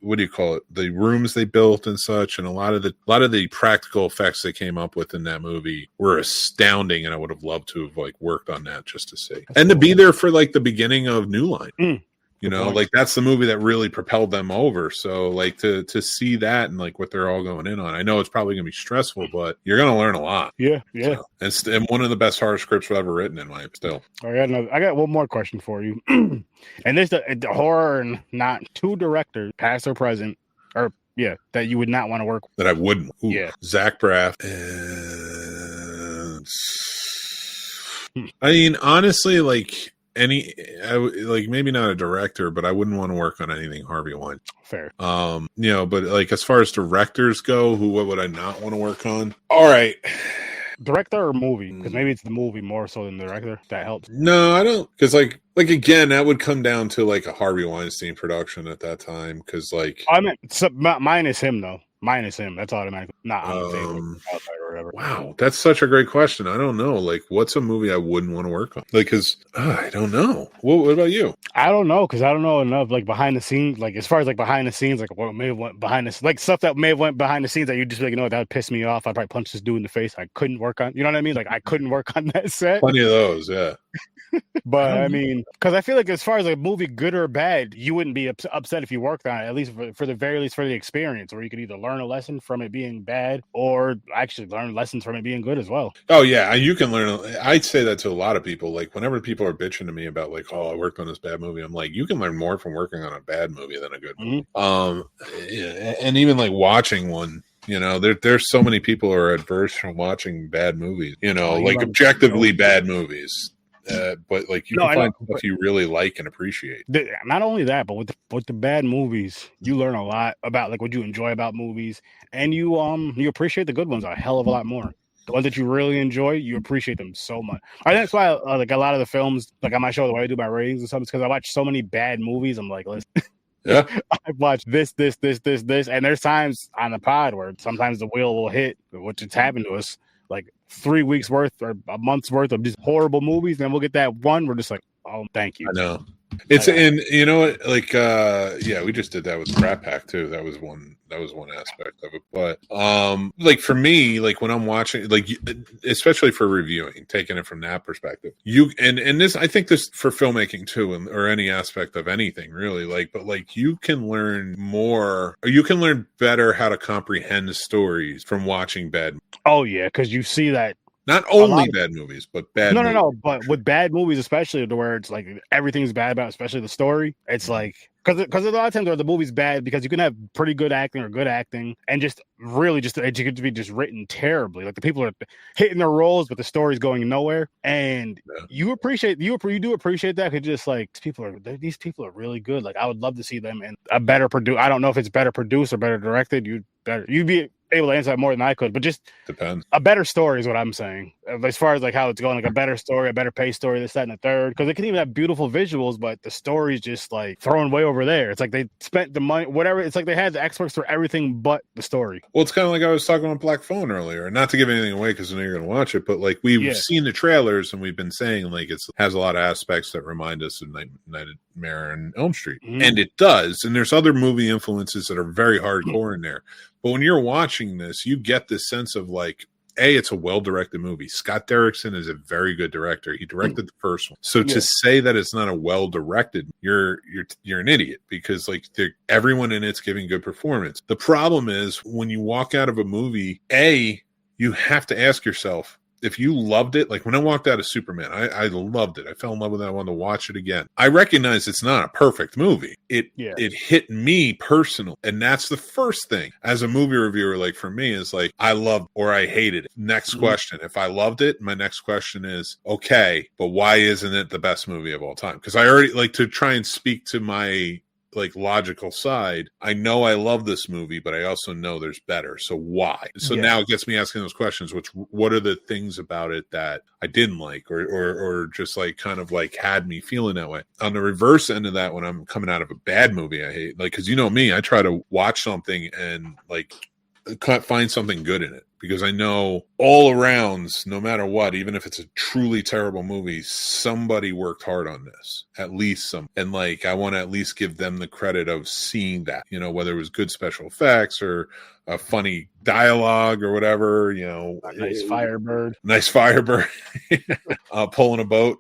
what do you call it? The rooms they built and such, and a lot of the practical effects they came up with in that movie were astounding, and I would have loved to have like worked on that just to see. And to be there for like the beginning of New Line. Like that's the movie that really propelled them over. So like to see that and like what they're all going in on. I know it's probably going to be stressful, but you're going to learn a lot. Yeah. So, and one of the best horror scripts I've ever written in life still. I got one more question for you. And this the horror and not two directors, past or present, or that you would not want to work with. That I wouldn't. Ooh, yeah. Zach Braff. I mean, honestly, like maybe not a director, but I wouldn't want to work on anything Harvey Weinstein. Fair. But like as far as directors go, what would I not want to work on? All right. director or movie? Because maybe it's the movie more so than the director. That helps. No, I don't. Because like again, that would come down to like a Harvey Weinstein production at that time. Because like, I mean, mine is him though. Mine is him. That's automatically not on the table or whatever. Wow, that's such a great question. I don't know. Like, what's a movie I wouldn't want to work on? Like, because I don't know. What about you? I don't know because I don't know enough like behind the scenes, like as far as like behind the scenes, like what may have went behind this, like stuff that may have went behind the scenes that you just like, you know, that would piss me off. I'd probably punch this dude in the face. I couldn't work on, you know what I mean? Like I couldn't work on that set. Plenty of those, yeah. But I mean, because I feel like as far as like a movie, good or bad, you wouldn't be upset if you worked on it, at least for the very least for the experience, where you could either learn a lesson from it being bad or actually learn lessons from it being good as well. Oh yeah, you can learn. I'd say that to a lot of people. Like whenever people are bitching to me about like, oh, I worked on this bad movie, I'm like, you can learn more from working on a bad movie than a good movie. Yeah, and even like watching one. You know, there's so many people who are adverse from watching bad movies. You know, like objectively bad movies. But like you can find stuff you really like and appreciate. Not only that, but with the bad movies, you learn a lot about like what you enjoy about movies, and you appreciate the good ones a hell of a lot more. The ones that you really enjoy, you appreciate them so much. That's why like a lot of the films, like on my show, the way I do my ratings and stuff, is because I watch so many bad movies. I'm like, listen. Yeah, I've watched this, and there's times on the pod where sometimes the wheel will hit, which has happened to us, like 3 weeks worth or a month's worth of just horrible movies, and we'll get that one. We're just like, oh, thank you. I know. It's and you know what, like yeah, we just did that with Rat Pack too. That was one aspect of it. But like for me, like when I'm watching, like especially for reviewing, taking it from that perspective, you and this, I think this for filmmaking too, or any aspect of anything really, like, but like you can learn more, or you can learn better how to comprehend stories from watching bad. Oh yeah, because you see that. Not only bad movies, but bad movies. No. But with bad movies, especially to where it's like everything's bad about, especially the story, it's like because a lot of times where the movie's bad because you can have pretty good acting or good acting and just really just it could be just written terribly. Like the people are hitting their roles, but the story's going nowhere, and you do appreciate that because just like these people are really good. Like I would love to see them in a better produce. I don't know if it's better produced or better directed. You'd be able to answer that more than I could, but just depends. A better story is what I'm saying. As far as like how it's going, like a better story, a better paced story, this, that, and the third. Because it can even have beautiful visuals, but the story's just like thrown way over there. It's like they spent the money, whatever. It's like they had the experts for everything but the story. Well, it's kind of like I was talking about Black Phone earlier. Not to give anything away because I know you're going to watch it, but like we've seen the trailers and we've been saying like it has a lot of aspects that remind us of Nightmare on Elm Street, and it does. And there's other movie influences that are very hardcore in there. But when you're watching this, you get this sense of like, it's a well-directed movie. Scott Derrickson is a very good director. He directed the first one. So to say that it's not a well-directed, you're an idiot because like everyone in it's giving good performance. The problem is when you walk out of a movie, you have to ask yourself, if you loved it, like when I walked out of Superman, I loved it. I fell in love with it. I wanted to watch it again. I recognize it's not a perfect movie. It hit me personally. And that's the first thing as a movie reviewer, like for me is like, I loved or I hated it. Next question. If I loved it, my next question is, okay, but why isn't it the best movie of all time? Because I already like to try and speak to my like logical side. I know I love this movie, but I also know there's better. So why? So now it gets me asking those questions, what are the things about it that I didn't like or just like kind of like had me feeling that way? On the reverse end of that, when I'm coming out of a bad movie I hate, like, cause you know me, I try to watch something and like find something good in it. Because I know all arounds, no matter what, even if it's a truly terrible movie, somebody worked hard on this. At least some. And like, I want to at least give them the credit of seeing that, you know, whether it was good special effects or a funny dialogue or whatever, you know. A nice Firebird. Pulling a boat,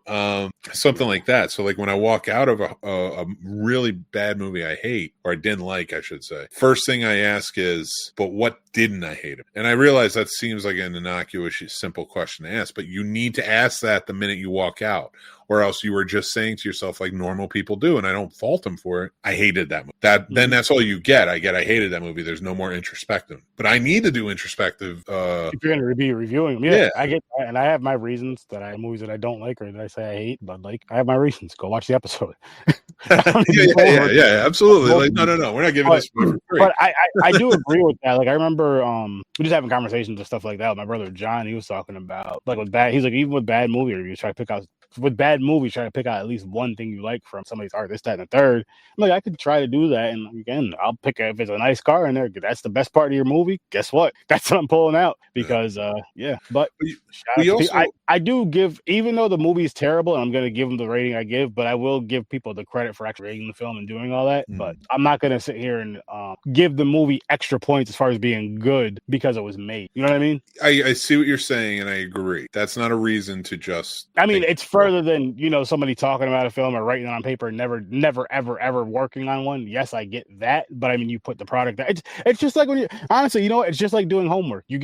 something like that. So like when I walk out of a really bad movie I hate, or I didn't like, I should say, first thing I ask is, but what didn't I hate it? And I realize that seems like an innocuous, simple question to ask, but you need to ask that the minute you walk out, or else you were just saying to yourself like normal people do, and I don't fault them for it. I hated that movie. Then that's all you get. I hated that movie. There's no more introspective. But I need to do introspective. If you're going to be reviewing them, I get that, and I have my reasons that I have movies that I don't like or that I say I hate, but like I have my reasons. Go watch the episode. Yeah, absolutely. Like, no, we're not giving this away for free. But I do agree with that. Like, I remember we just having conversations and stuff like that with my brother John. He was talking about like with bad. He's like, even with bad movie reviews, try to pick out at least one thing you like from somebody's art, this, that, and the third. I'm like, I could try to do that, and again, I'll pick if it's a nice car in there. That's the best part of your movie. Guess what? That's what I'm pulling out because But I do give, even though the movie is terrible, and I'm going to give them the rating I give, but I will give people the credit for actually rating the film and doing all that. But I'm not going to sit here and give the movie extra points as far as being good because it was made. You know what I mean? I see what you're saying, and I agree. That's not a reason to just. I mean, it's further than somebody talking about a film or writing it on paper and never ever working on one. Yes, I get that, but I mean, you put the product. It's just like when you honestly, it's just like doing homework. You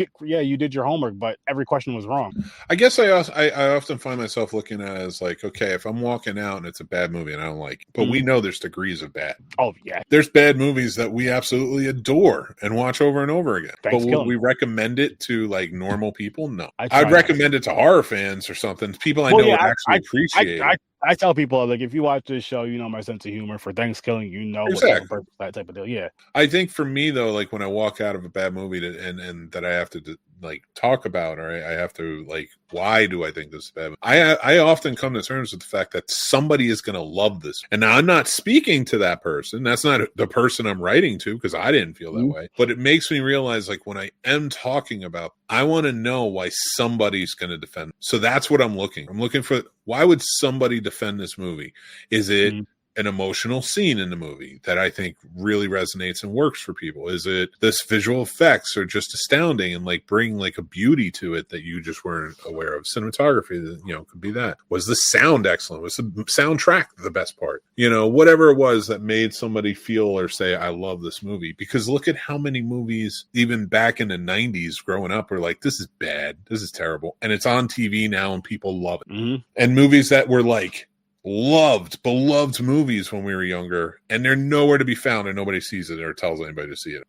did your homework, but every question was wrong. I guess I often find myself looking at it as like, okay, if I'm walking out and it's a bad movie and I don't like it, but we know there's degrees of bad. Oh yeah, there's bad movies that we absolutely adore and watch over and over again. But would we recommend it to like normal people? No, I'd recommend it to horror fans or something. People I know would actually appreciate it. I tell people, like, if you watch this show, my sense of humor for Thanksgiving, exactly. That type of deal. Yeah. I think for me though, like when I walk out of a bad movie and that I have to like talk about, or I have to like, why do I think this is bad? I often come to terms with the fact that somebody is going to love this. And now I'm not speaking to that person. That's not the person I'm writing to because I didn't feel that way. But it makes me realize like when I am talking about, I want to know why somebody's going to defend. So that's what I'm looking. I'm looking for, why would somebody defend this movie? Is it an emotional scene in the movie that I think really resonates and works for people? Is it this visual effects are just astounding and like bring like a beauty to it that you just weren't aware of? Cinematography, could be that. Was the sound excellent? Was the soundtrack the best part? Whatever it was that made somebody feel or say, I love this movie. Because look at how many movies, even back in the 90s growing up, were like, this is bad. This is terrible. And it's on TV now and people love it. Mm-hmm. And movies that were like, beloved movies when we were younger, and they're nowhere to be found, and nobody sees it or tells anybody to see it.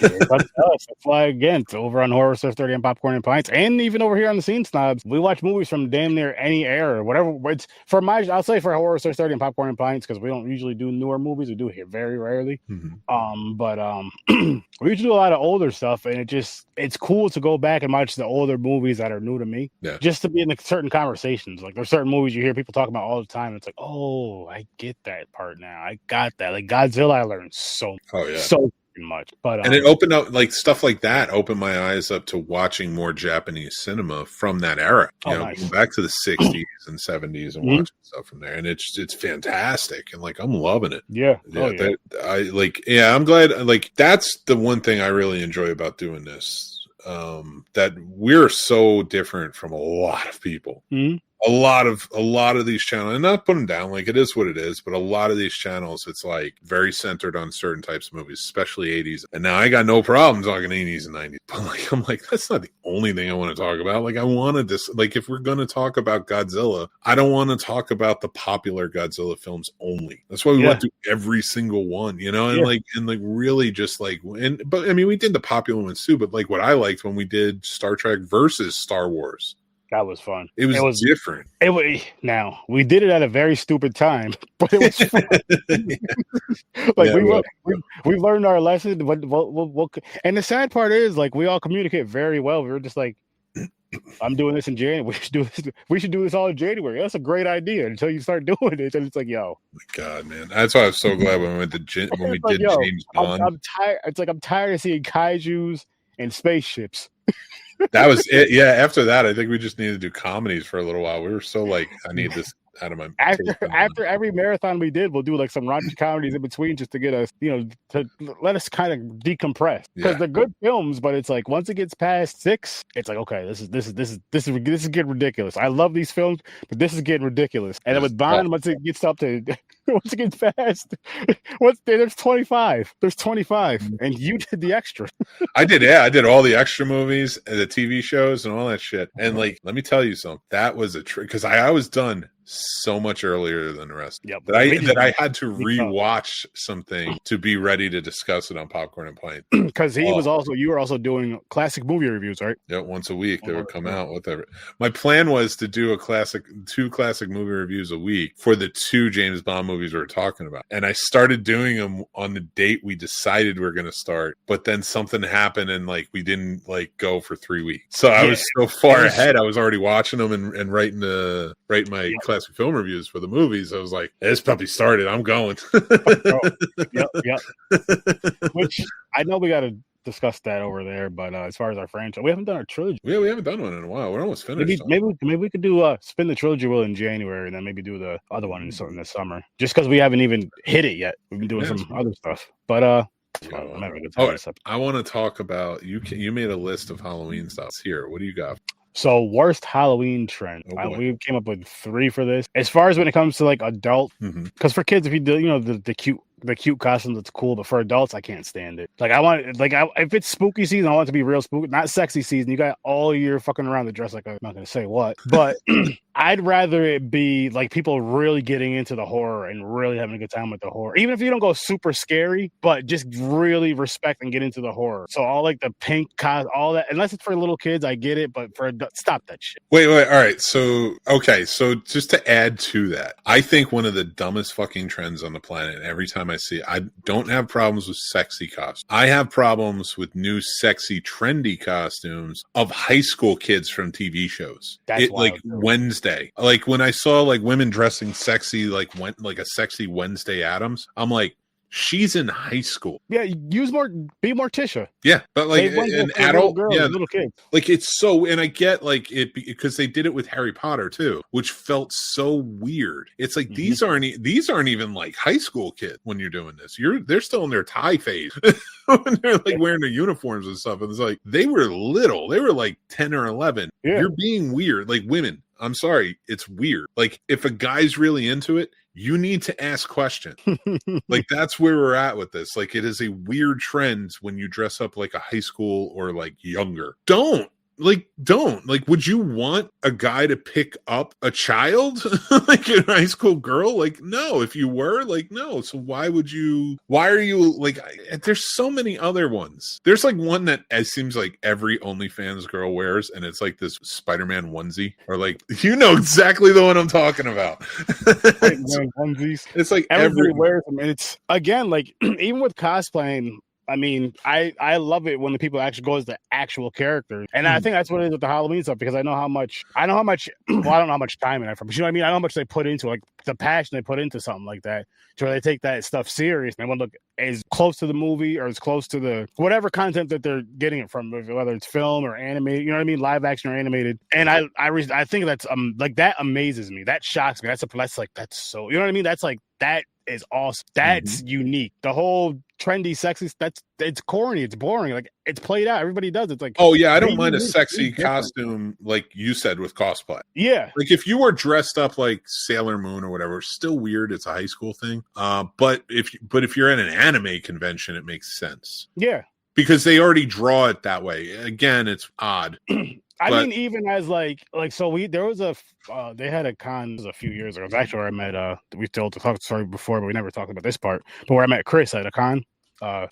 That's why, again, it's over on Horror Surf 30 and Popcorn and Pints, and even over here on the Scene Snobs, we watch movies from damn near any era, whatever. It's I'll say for Horror Surf 30 and Popcorn and Pints, because we don't usually do newer movies. We do it here very rarely. But we usually do a lot of older stuff, and it's cool to go back and watch the older movies that are new to me, just to be in certain conversations. Like there's certain movies you hear people talk about all the time. It's like, oh, I get that part now. I got that. Like Godzilla, I learned so much. But and it opened up like stuff like that. Opened my eyes up to watching more Japanese cinema from that era. Going back to the 60s and 70s and watching stuff from there, and it's fantastic. And like I'm loving it. I'm glad. Like that's the one thing I really enjoy about doing this. That we're so different from a lot of people. A lot of these channels, and not put them down, like it is what it is, but a lot of these channels, it's like very centered on certain types of movies, especially 80s. And now I got no problem talking 80s and 90s, but like I'm like, that's not the only thing I want to talk about. Like I wanted this, like if we're going to talk about Godzilla, I don't want to talk about the popular Godzilla films only. That's why we went through every single one, and like really just like, but I mean, we did the popular ones too, but like what I liked when we did Star Trek versus Star Wars. That was fun. It was different. Now we did it at a very stupid time, but it was fun. We learned our lesson. And the sad part is, like, we all communicate very well. We were just like, I'm doing this in January. We should do this all in January. That's a great idea until you start doing it. And it's like, yo. Oh my God, man. That's why I'm so glad when we did James Bond. I'm tired. It's like I'm tired of seeing kaijus and spaceships. That was it. Yeah. After that, I think we just needed to do comedies for a little while. We were so like, I need this out of my. After every marathon we did, we'll do like some raunchy comedies in between just to get us, to let us kind of decompress. Because they're good films, but it's like once it gets past 6, it's like, okay, this is getting ridiculous. I love these films, but this is getting ridiculous. And then with Bond, once it gets up to once it gets past, there's 25. There's 25, and you did the extra. I did, yeah. I did all the extra movies, and the TV shows, and all that shit. And like, let me tell you something. That was a trick because I was done so much earlier than the rest. Yep. That I had to rewatch something to be ready to discuss it on Popcorn and Plain. Because you were also doing classic movie reviews, right? Yeah, once a week they would come out. Whatever. My plan was to do two classic movie reviews a week for the 2 James Bond movies we were talking about, and I started doing them on the date we decided we were going to start. But then something happened, and like we didn't like go for 3 weeks. So I was so far ahead. I was already watching them and writing my classic film reviews for the movies. I was like, this puppy started. I'm going. Yep. Which I know we got to discuss that over there, but as far as our franchise, we haven't done our trilogy. Yeah, we haven't done one in a while. We're almost finished. Maybe we could do spin the trilogy wheel in January, and then maybe do the other one in the summer. Just because we haven't even hit it yet. We've been doing some other stuff, but I want to talk about you made a list of Halloween stuff. Here, what do you got? So worst Halloween trend. We came up with 3 for this. As far as when it comes to like adult, because for kids, if you do, the cute costumes, it's cool. But for adults, I can't stand it. Like if it's spooky season, I want it to be real spooky, not sexy season. You got all year fucking around to dress like I'm not gonna say what, but I'd rather it be like people really getting into the horror and really having a good time with the horror. Even if you don't go super scary, but just really respect and get into the horror. So all like the pink all that, unless it's for little kids, I get it. But for stop that shit. Wait. All right. So just to add to that, I think one of the dumbest fucking trends on the planet. Every time I see it, I don't have problems with sexy costumes. I have problems with new sexy trendy costumes of high school kids from TV shows. That's like Wednesday. Like when I saw like women dressing sexy, like a sexy Wednesday Addams, I'm like, she's in high school. Yeah, be more Tisha. Yeah, but like an adult, little kid. Like it's so, and I get like it because they did it with Harry Potter too, which felt so weird. It's like these aren't even like high school kids when you're doing this. They're still in their tie phase when they're like wearing their uniforms and stuff. And it's like they were little. They were like 10 or 11. Yeah. You're being weird, like women. I'm sorry, it's weird. Like if a guy's really into it, you need to ask questions. Like that's where we're at with this. Like it is a weird trend when you dress up like a high school or like younger. Don't. Would you want a guy to pick up a child like a high school girl? Like, no, if you were like, no. So why are you like, there's so many other ones. There's like one that it seems like every OnlyFans girl wears. And it's like this Spider-Man onesie or like, you know exactly the one I'm talking about. It's like everybody wears them. And it's again, like even with cosplaying, I mean, I love it when the people actually go as the actual characters, and I think that's what it is with the Halloween stuff because I know how much. Well, I don't know how much time and effort, but you know what I mean. I know how much they put into like the passion they put into something like that, to where they take that stuff serious and they want to look as close to the movie or as close to the whatever content that they're getting it from, whether it's film or animated. You know what I mean, live action or animated. And I think that's like that amazes me. That shocks me. That's so. You know what I mean? That's like that is awesome. That's unique. The whole trendy, sexy. It's corny. It's boring. Like it's played out. Everybody does. It's like, oh yeah, I don't mind a sexy costume, like you said with cosplay. Yeah, like if you were dressed up like Sailor Moon or whatever, it's still weird. It's a high school thing. But if you're at an anime convention, it makes sense. Yeah, because they already draw it that way. Again, it's odd. I mean, even as like so there was they had a con a few years ago. It was actually where I met we still talked story before, but we never talked about this part. But where I met Chris at a con,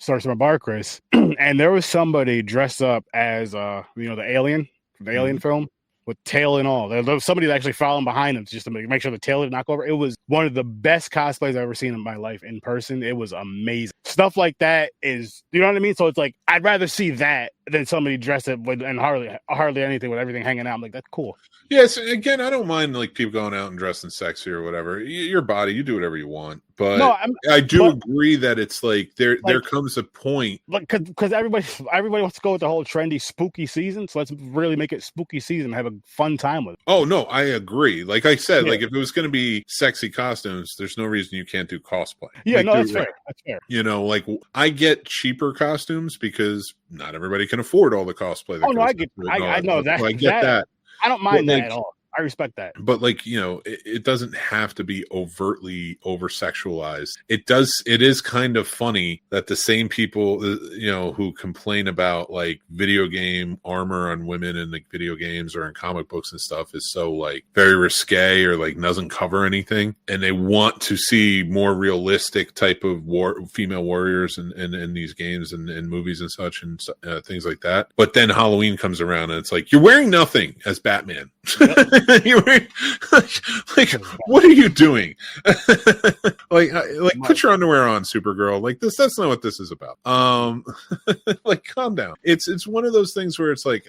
starts from a bar, Chris, and there was somebody dressed up as the alien from the Alien film with tail and all. There was somebody actually following behind him just to make sure the tail didn't knock over. It was one of the best cosplays I've ever seen in my life in person. It was amazing. Stuff like that is, you know what I mean? So it's like, I'd rather see that than somebody dressed up with and hardly anything with everything hanging out. I'm like, that's cool. Yes, again, I don't mind like people going out and dressing sexy or whatever. Your body, you do whatever you want. But no, I do agree that it's like there comes a point. Because everybody wants to go with the whole trendy spooky season. So let's really make it spooky season and have a fun time with it. Oh no, I agree. Like I said, like if it was going to be sexy costumes, there's no reason you can't do cosplay. Yeah, like, no, that's fair. That's fair. You know, like I get cheaper costumes because not everybody can afford all the cosplay. I know that. So I get that. I don't mind that at all. I respect that. But like, it doesn't have to be overtly over sexualized. It is kind of funny that the same people, who complain about like video game armor on women in like video games or in comic books and stuff is so like very risque or like doesn't cover anything. And they want to see more realistic type of female warriors in these games and movies and such and things like that. But then Halloween comes around and it's like, you're wearing nothing as Batman. Yep. You're wearing, like what are you doing? like put your underwear on, Supergirl. Like that's not what this is about. Like calm down. It's one of those things where it's like,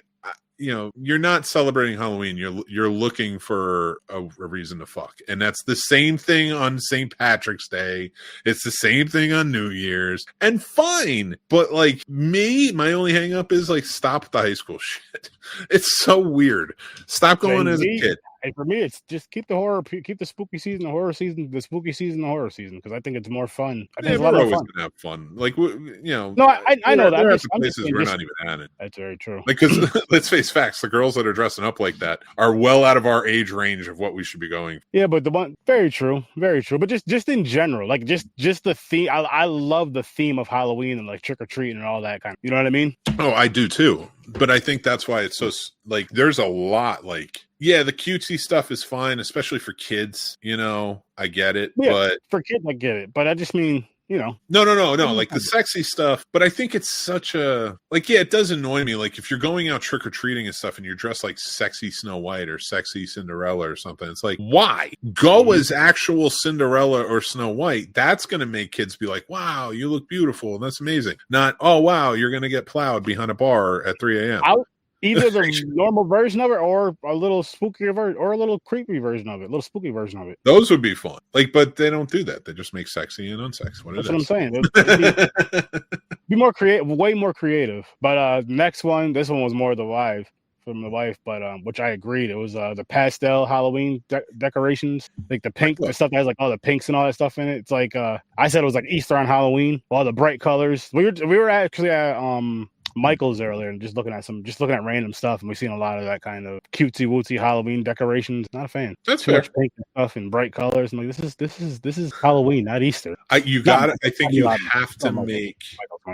you're not celebrating Halloween. You're looking for a reason to fuck, and that's the same thing on St. Patrick's Day. It's the same thing on New Year's, and fine. But like my only hang up is like stop the high school shit. It's so weird. Stop going as a kid. And for me, it's just keep the spooky season, the horror season, the spooky season, the horror season, because I think it's more fun. I think it's a lot we're more always fun. gonna have fun. Like No, I know that. There are places we're not even at it. That's very true. Like, because let's face facts, the girls that are dressing up like that are well out of our age range of what we should be going. Yeah, but very true. But just in general, like just the theme. I love the theme of Halloween and like trick or treating and all that kind of. You know what I mean? Oh, I do too. But I think that's why it's so like there's a lot like. Yeah, the cutesy stuff is fine, especially for kids. I get it. Yeah, but for kids, I get it. But I just mean, No. Like the sexy stuff. But I think it's such a it does annoy me. Like if you're going out trick or treating and stuff, and you're dressed like sexy Snow White or sexy Cinderella or something. It's like, why go as actual Cinderella or Snow White? That's going to make kids be like, wow, you look beautiful. That's amazing. Not, oh wow, you're going to get plowed behind a bar at 3 a.m. Either the normal version of it or a little spookier version or a little creepy version of it, a little spooky version of it. Those would be fun. But they don't do that. They just make sexy and unsexy. That's what I'm saying. It'd be more creative, way more creative. But next one, this one was more from the wife, but which I agreed. It was the pastel Halloween decorations, like the pink, the stuff that has like all the pinks and all that stuff in it. It's like I said, it was like Easter on Halloween, all the bright colors. We were actually at Michael's earlier and just looking at random stuff, and we've seen a lot of that kind of cutesy wootsy Halloween decorations. Not a fan. That's too fair. much pink and stuff and bright colors. I'm like, this is Halloween, not Easter. I think you have to make.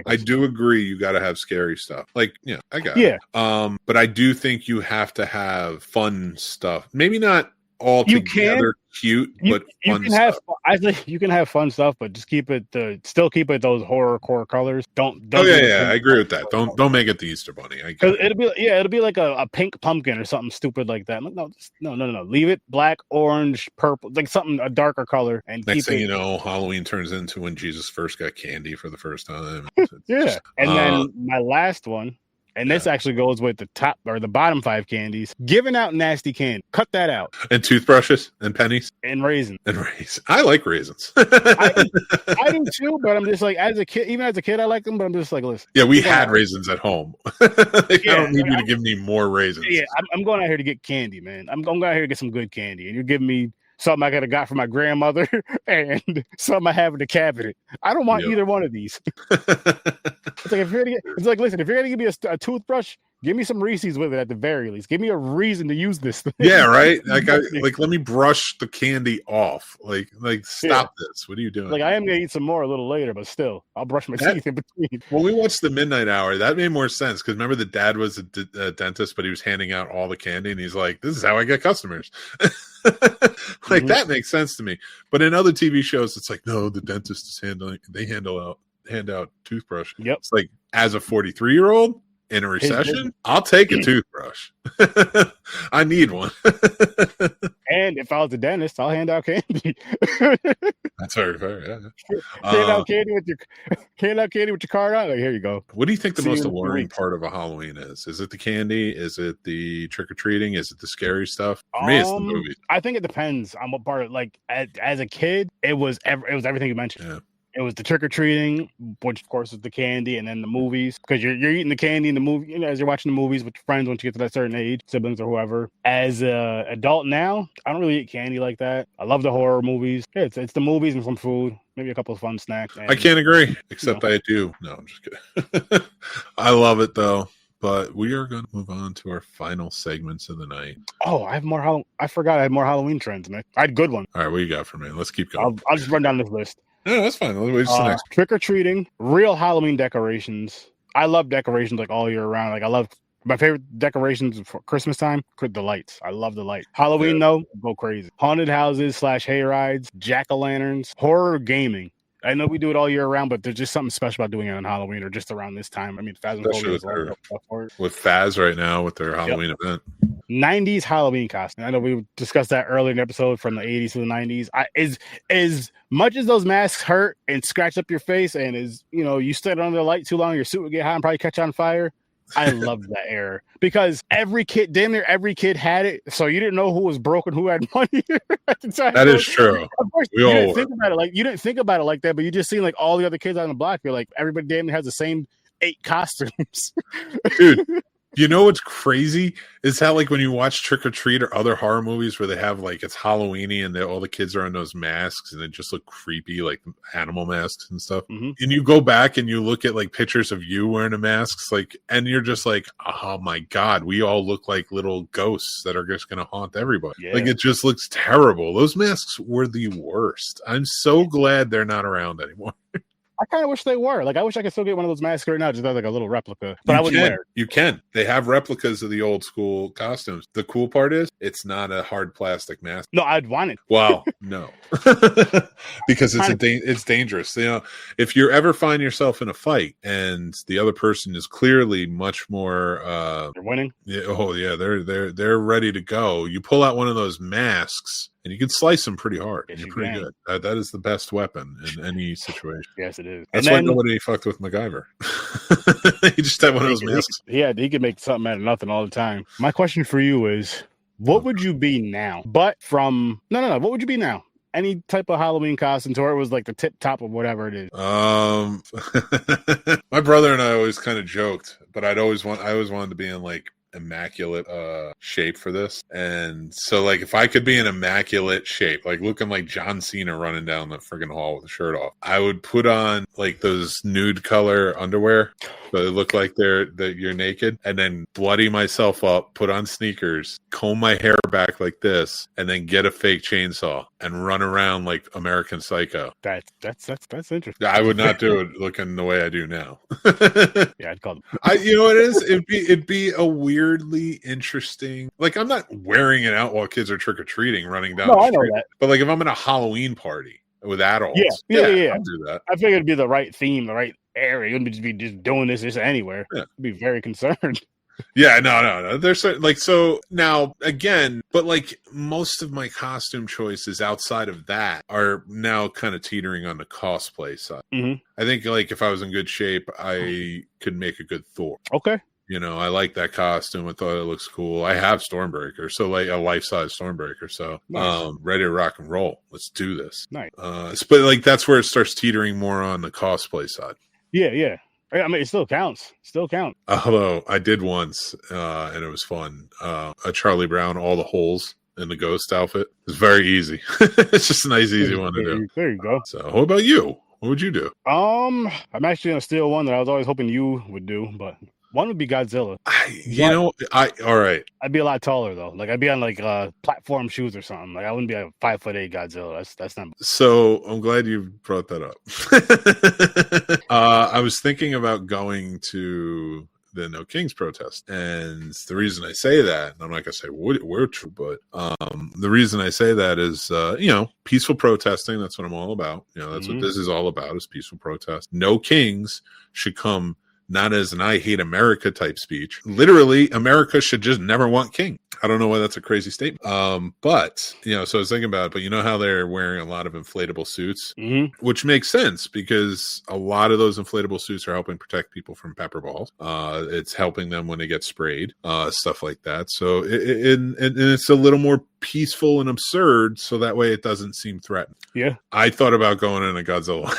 I do agree. You got to have scary stuff. Like, I got it. But I do think you have to have fun stuff. Maybe not all together cute, but fun stuff. I think you can have fun stuff, but just keep it those horror core colors. Don't. Oh yeah, I agree with that. Don't make it the Easter Bunny. It'll be like a pink pumpkin or something stupid like that. No. Leave it black, orange, purple, like something a darker color. And next thing you know, Halloween turns into when Jesus first got candy for the first time. Yeah, and then my last one. And this actually goes with the top or the bottom 5 candies. Giving out nasty candy. Cut that out. And toothbrushes and pennies. And raisins. I like raisins. I do too, but I'm just like, even as a kid, I like them, but I'm just like, listen. Yeah, we had raisins at home. I don't need you to give me more raisins. Yeah, I'm going out here to get candy, man. I'm going out here to get some good candy. And you're giving me something I could have got from my grandmother and something I have in the cabinet. I don't want either one of these. It's like, listen, if you're going to give me a toothbrush, give me some Reese's with it at the very least. Give me a reason to use this thing. Yeah, right? Like let me brush the candy off. Like stop this. What are you doing? Like, I am going to eat some more a little later, but still, I'll brush my teeth in between. When we watched the Midnight Hour, that made more sense because remember the dad was a dentist, but he was handing out all the candy, and he's like, this is how I get customers. That makes sense to me. But in other TV shows, it's like, no, the dentist is hand out toothbrush. Yep. It's like, as a 43-year-old in a recession, I'll take a toothbrush. I need one. And if I was a dentist, I'll hand out candy. That's very fair. Yeah. Hand out candy with your card on. Like, here you go. What do you think the most alluring part of a Halloween is? Is it the candy? Is it the trick or treating? Is it the scary stuff? For me, it's the movies. I think it depends on what part. Like as a kid, it was everything you mentioned. Yeah. It was the trick or treating, which of course is the candy, and then the movies because you're eating the candy in the movie as you're watching the movies with your friends once you get to that certain age, siblings or whoever. As an adult now, I don't really eat candy like that. I love the horror movies. Yeah, it's the movies and some food, maybe a couple of fun snacks. I can't agree, except I do. No, I'm just kidding. I love it though. But we are going to move on to our final segments of the night. Oh, I have more. I forgot I had more Halloween trends, Mick. I had good ones. All right, what you got for me? Let's keep going. I'll just run down this list. No, that's fine. What's the next? Trick or treating, real Halloween decorations. I love decorations like all year round. Like I love my favorite decorations for Christmas time. The lights. I love the lights. Halloween though, go crazy. Haunted houses / hay rides, jack-o'-lanterns, horror gaming. I know we do it all year round, but there's just something special about doing it on Halloween or just around this time. I mean, Especially with Faz right now with their Halloween event. 90s Halloween costume. I know we discussed that earlier in the episode from the 80s to the 90s. As much as those masks hurt and scratch up your face, and you stood under the light too long, your suit would get hot and probably catch on fire. I loved that era because damn near every kid had it. So you didn't know who was broke and who had money at the time. That is true. Of course, you didn't think about it like that, but you just seen like all the other kids on the block. You're like, everybody damn near has the same 8 costumes. Dude, you know what's crazy is how like when you watch Trick or Treat or other horror movies where they have like it's Halloweeny and all the kids are in those masks and they just look creepy, like animal masks and stuff. Mm-hmm. And you go back and you look at like pictures of you wearing the masks, like, and you're just like, oh my God, we all look like little ghosts that are just going to haunt everybody. Yeah. Like it just looks terrible. Those masks were the worst. I'm so glad they're not around anymore. I kind of wish they were. Like, I wish I could still get one of those masks right now, just like a little replica. But I wouldn't wear it. You can. They have replicas of the old school costumes. The cool part is, it's not a hard plastic mask. No, I'd want it. Well, no, because it's dangerous. If you ever find yourself in a fight and the other person is clearly much more, they're winning. Yeah, oh yeah, they're ready to go. You pull out one of those masks. And you can slice them pretty hard. Yes, you're pretty good. That is the best weapon in any situation. Yes, it is. That's why nobody fucked with MacGyver. He just had one of those masks. He could make something out of nothing all the time. My question for you is, what would you be now? What would you be now? Any type of Halloween costume, or it was like the tip top of whatever it is. My brother and I always kind of joked, but I always wanted to be in like immaculate shape for this, and so like if I could be in immaculate shape, like looking like John Cena running down the friggin' hall with a shirt off, I would put on like those nude color underwear so they look like that you're naked, and then bloody myself up, put on sneakers, comb my hair back like this, and then get a fake chainsaw and run around like American Psycho. That's interesting. I would not do it looking the way I do now. Yeah, I'd call them. You know what it is? It'd be a weirdly interesting. Like I'm not wearing it out while kids are trick or treating, running down. No, the I know street. that. But like if I'm in a Halloween party with adults, yeah. I'll do that. I figured it'd be the right theme, the right area. You wouldn't be just doing this anywhere. Yeah. I'd be very concerned. Yeah, no. There's like, so now again, but like most of my costume choices outside of that are now kind of teetering on the cosplay side. Mm-hmm. I think like if I was in good shape, I could make a good Thor. Okay. I like that costume. I thought it looks cool. I have Stormbreaker, so like a life-size Stormbreaker. So nice. Ready to rock and roll. Let's do this. Nice. But like that's where it starts teetering more on the cosplay side. Yeah. I mean, it still counts. Although I did once, and it was fun. A Charlie Brown, all the holes in the ghost outfit. It's very easy. It's just a nice, easy one to do. There you go. So, what about you? What would you do? I'm actually gonna steal one that I was always hoping you would do, but one would be Godzilla. All right. I'd be a lot taller though. Like I'd be on like platform shoes or something. Like I wouldn't be a 5'8" Godzilla. That's not. So I'm glad you brought that up. I was thinking about going to the No Kings protest, and the reason I say that, and I'm not gonna say we're true, but the reason I say that is peaceful protesting. That's what I'm all about. That's what this is all about, is peaceful protest. No Kings should come not as an I hate America type speech. Literally, America should just never want king. I don't know why that's a crazy statement. But, so I was thinking about it, but you know how they're wearing a lot of inflatable suits, which makes sense because a lot of those inflatable suits are helping protect people from pepper balls. It's helping them when they get sprayed, stuff like that. So and it's a little more peaceful and absurd, so that way it doesn't seem threatened. Yeah. I thought about going in a Godzilla.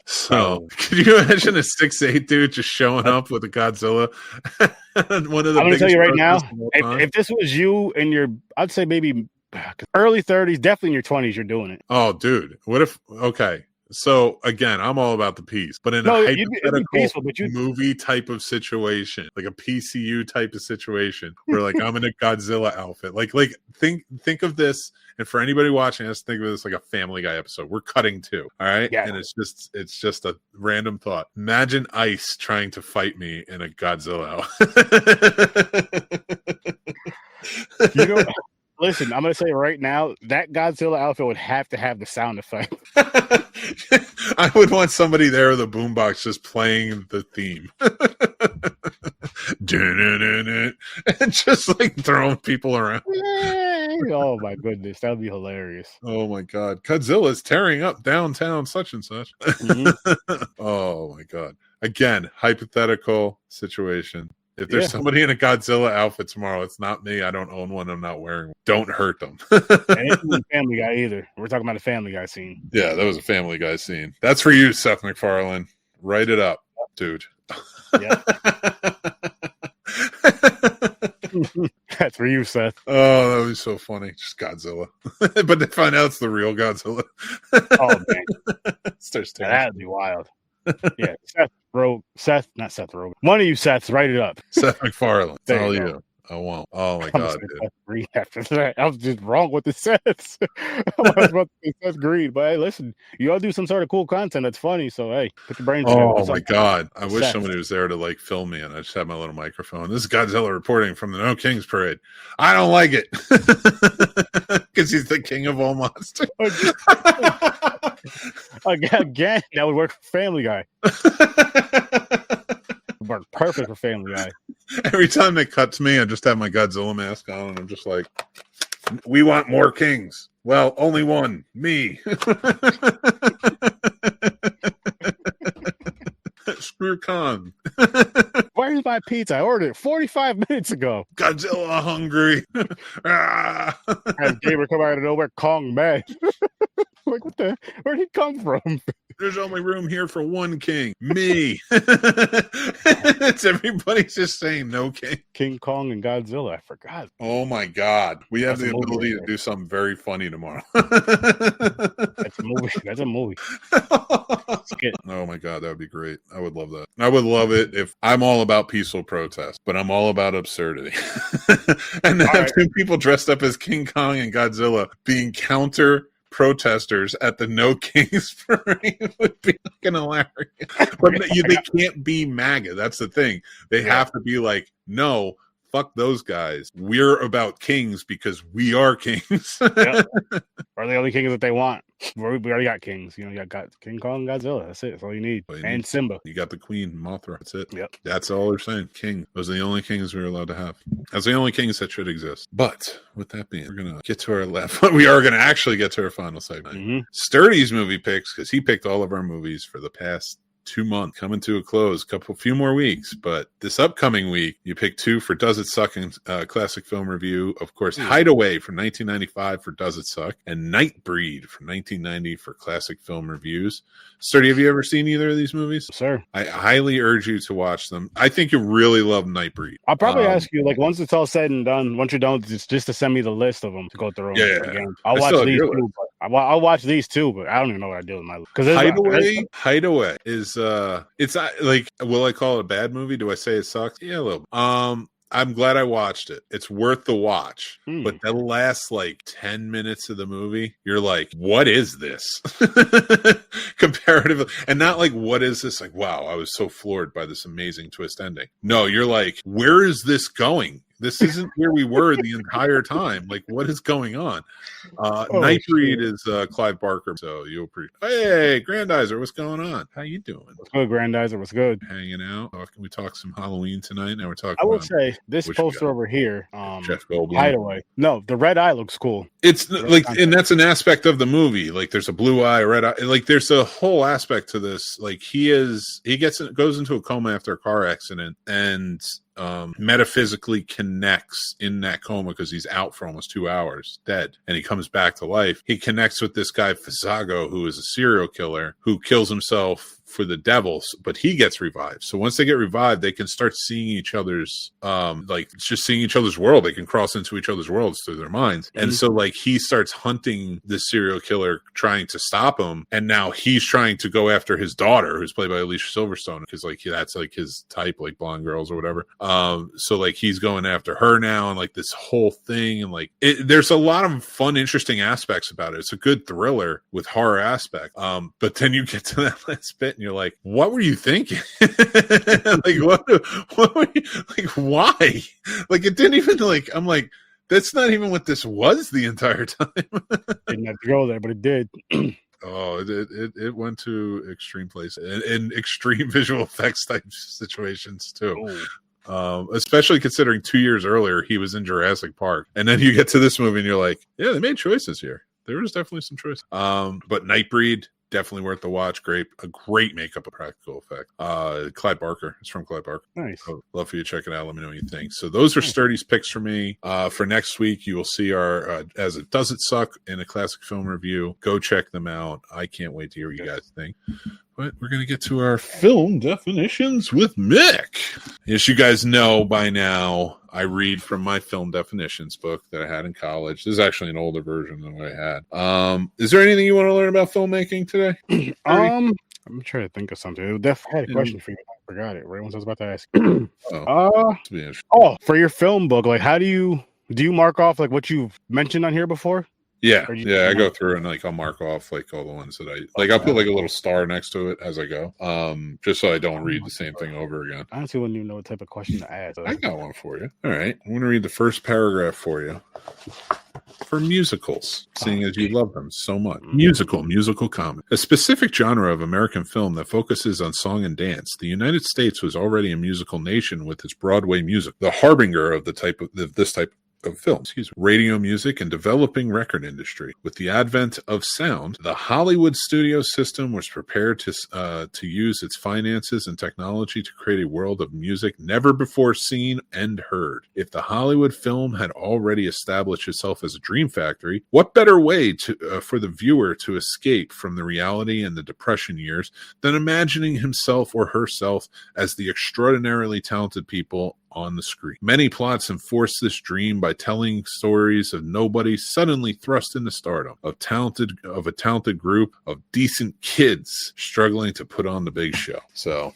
So, could you imagine a 6'8" dude just showing up with a Godzilla? One of the I'm going to tell you right now, if this was you in I'd say maybe early 30s, definitely in your 20s, you're doing it. Oh, dude. What if, okay, So again, I'm all about the peace, but in No, a it'd be hypothetical peaceful, but you movie type of situation, like a PCU type of situation, where like I'm in a Godzilla outfit, like think of this. And for anybody watching us, think of this like a Family Guy episode. We're cutting to, all right, Yeah. and it's just a random thought. Imagine Ice trying to fight me in a Godzilla. you know. Listen, I'm gonna say right now that Godzilla outfit would have to have the sound effect. I would want somebody there with a boombox just playing the theme. And just like throwing people around. Oh my goodness, that would be hilarious. Oh my god. Godzilla's tearing up downtown such and such. Mm-hmm. Oh my god. Again, hypothetical situation. If there's somebody in a Godzilla outfit tomorrow, it's not me. I don't own one. I'm not wearing one. Don't hurt them. And it isn't Family Guy either. We're talking about a Family Guy scene. Yeah, that was a Family Guy scene. That's for you, Seth MacFarlane. Write it up, dude. Yeah. That's for you, Seth. Oh, that would be so funny. Just Godzilla. But they find out it's the real Godzilla. Oh, man. Starts That'd be wild. Yeah, Seth, not Seth Rogen. One of you Seths, write it up. Seth MacFarlane. There All you go. you. I won't. Oh my I'm god, saying dude. Seth Green after that. I was just wrong with the Seths. I was about to say Seth Green, but hey, listen, you all do some sort of cool content that's funny. So hey, put your brains together. Oh What's my up? god. I wish Seth. somebody was there to like film me and I just had my little microphone. This is Godzilla reporting from the No Kings Parade. I don't like it. Because he's the king of all monsters. Again, that would work for Family Guy. Work perfect for Family Guy. Every time they cut to me, I just have my Godzilla mask on and I'm just like, we want more kings. Well, only one. Me. Screw Khan. Where's my pizza? I ordered it 45 minutes ago. Godzilla hungry. Ah. As Gamer come out of nowhere, Kong mad. Like, what the? Where'd he come from? There's only room here for one king. Me. It's everybody's just saying no king. King Kong and Godzilla. I forgot. Oh my god. We have That's the a movie ability right to do something very funny tomorrow. That's a movie. That's a movie. Oh my god, that would be great. I would love that. I would love it if I'm all about peaceful protest, but I'm all about absurdity. And have two people dressed up as King Kong and Godzilla being counter protesters at the No Kings Parade would be fucking hilarious. But they can't be MAGA. That's the thing. They have to be like, no, fuck those guys. We're about kings because we are kings. Yep. Are the only kings that they want? We already got kings. You got King Kong and Godzilla. That's it. That's all you need. And Simba. You got the Queen, Mothra. That's it. Yep. That's all they're saying. King. Those are the only kings we're allowed to have. That's the only kings that should exist. But with that being, we're going to get to our last one. We are going to actually get to our final segment. Mm-hmm. Sturdy's movie picks, because he picked all of our movies for the past 2 months, coming to a close, few more weeks. But this upcoming week, you pick 2 for Does It Suck in classic film review. Of course, Hideaway from 1995 for Does It Suck, and Nightbreed from 1990 for classic film reviews. Sturdy, have you ever seen either of these movies? Sir, I highly urge you to watch them. I think you really love Nightbreed. I'll probably ask you, like, once it's all said and done, once you're done, just to send me the list of them to go through. Again. I'll watch these too. I'll watch these too, but I don't even know what I do with my list. Hideaway is it's like, will I call it a bad movie? Do I say it sucks? Yeah, a little. I'm glad I watched it. It's worth the watch. But the last like 10 minutes of the movie, you're like, what is this? Comparatively. And not like, what is this? Like, wow, I was so floored by this amazing twist ending. No, you're like, where is this going? This isn't where we were the entire time. Like, what is going on? Nightbreed is Clive Barker, so you'll appreciate. Hey, Grandizer, what's going on? How you doing? What's good, Grandizer? What's good? Hanging out. Can we talk some Halloween tonight? Now we're talking. I would say this poster over here, Jeff Goldblum. Hideaway. No, the red eye looks cool. It's like, and that's an aspect of the movie. Like, there's a blue eye, red eye. Like, there's a whole aspect to this. Like, goes into a coma after a car accident, and metaphysically connects in that coma because he's out for almost 2 hours, dead, and he comes back to life. He connects with this guy Fisago, who is a serial killer who kills himself for the devils, but he gets revived. So once they get revived, they can start seeing each other's like just seeing each other's world. They can cross into each other's worlds through their minds. And so like he starts hunting this serial killer, trying to stop him, and now he's trying to go after his daughter, who's played by Alicia Silverstone, because like that's like his type, like blonde girls or whatever. So like he's going after her now, and like this whole thing, and like there's a lot of fun, interesting aspects about it. It's a good thriller with horror aspect. But then you get to that last bit and you're like, what were you thinking? Like what were you, like, why? Like it didn't even like, I'm like, that's not even what this was the entire time. Didn't have to go there, but it did. Oh, it went to extreme places and extreme visual effects type situations too. Especially considering 2 years earlier he was in Jurassic Park, and then you get to this movie and you're like, yeah, they made choices here. There was definitely some choice. But Nightbreed, definitely worth the watch. A great makeup and practical effect. Clyde Barker. It's from Clyde Barker. Nice. So love for you to check it out. Let me know what you think. So those are Sturdy's picks for me. For next week, you will see our As It Doesn't Suck in a classic film review. Go check them out. I can't wait to hear what you guys think. But we're going to get to our film definitions with Mick. As you guys know by now, I read from my film definitions book that I had in college. This is actually an older version than what I had. Is there anything you want to learn about filmmaking today? I'm trying to think of something. I had a question for you. I forgot it right once I was about to ask. For your film book, like how do you mark off like what you've mentioned on here before? Yeah, I go through and like I'll mark off like all the ones that I like. I'll put like a little star next to it as I go, just so I don't read the same thing over again. I honestly wouldn't even know what type of question to ask. I got one for you. All right, I'm going to read the first paragraph for you. For musicals, seeing as you love them so much. Musical comedy. A specific genre of American film that focuses on song and dance. The United States was already a musical nation with its Broadway music, the harbinger of this type of films, radio music and developing record industry. With the advent of sound, the Hollywood studio system was prepared to use its finances and technology to create a world of music never before seen and heard. If the Hollywood film had already established itself as a dream factory, what better way for the viewer to escape from the reality and the Depression years than imagining himself or herself as the extraordinarily talented people on the screen. Many plots enforce this dream by telling stories of nobody suddenly thrust into stardom, of a talented group of decent kids struggling to put on the big show. So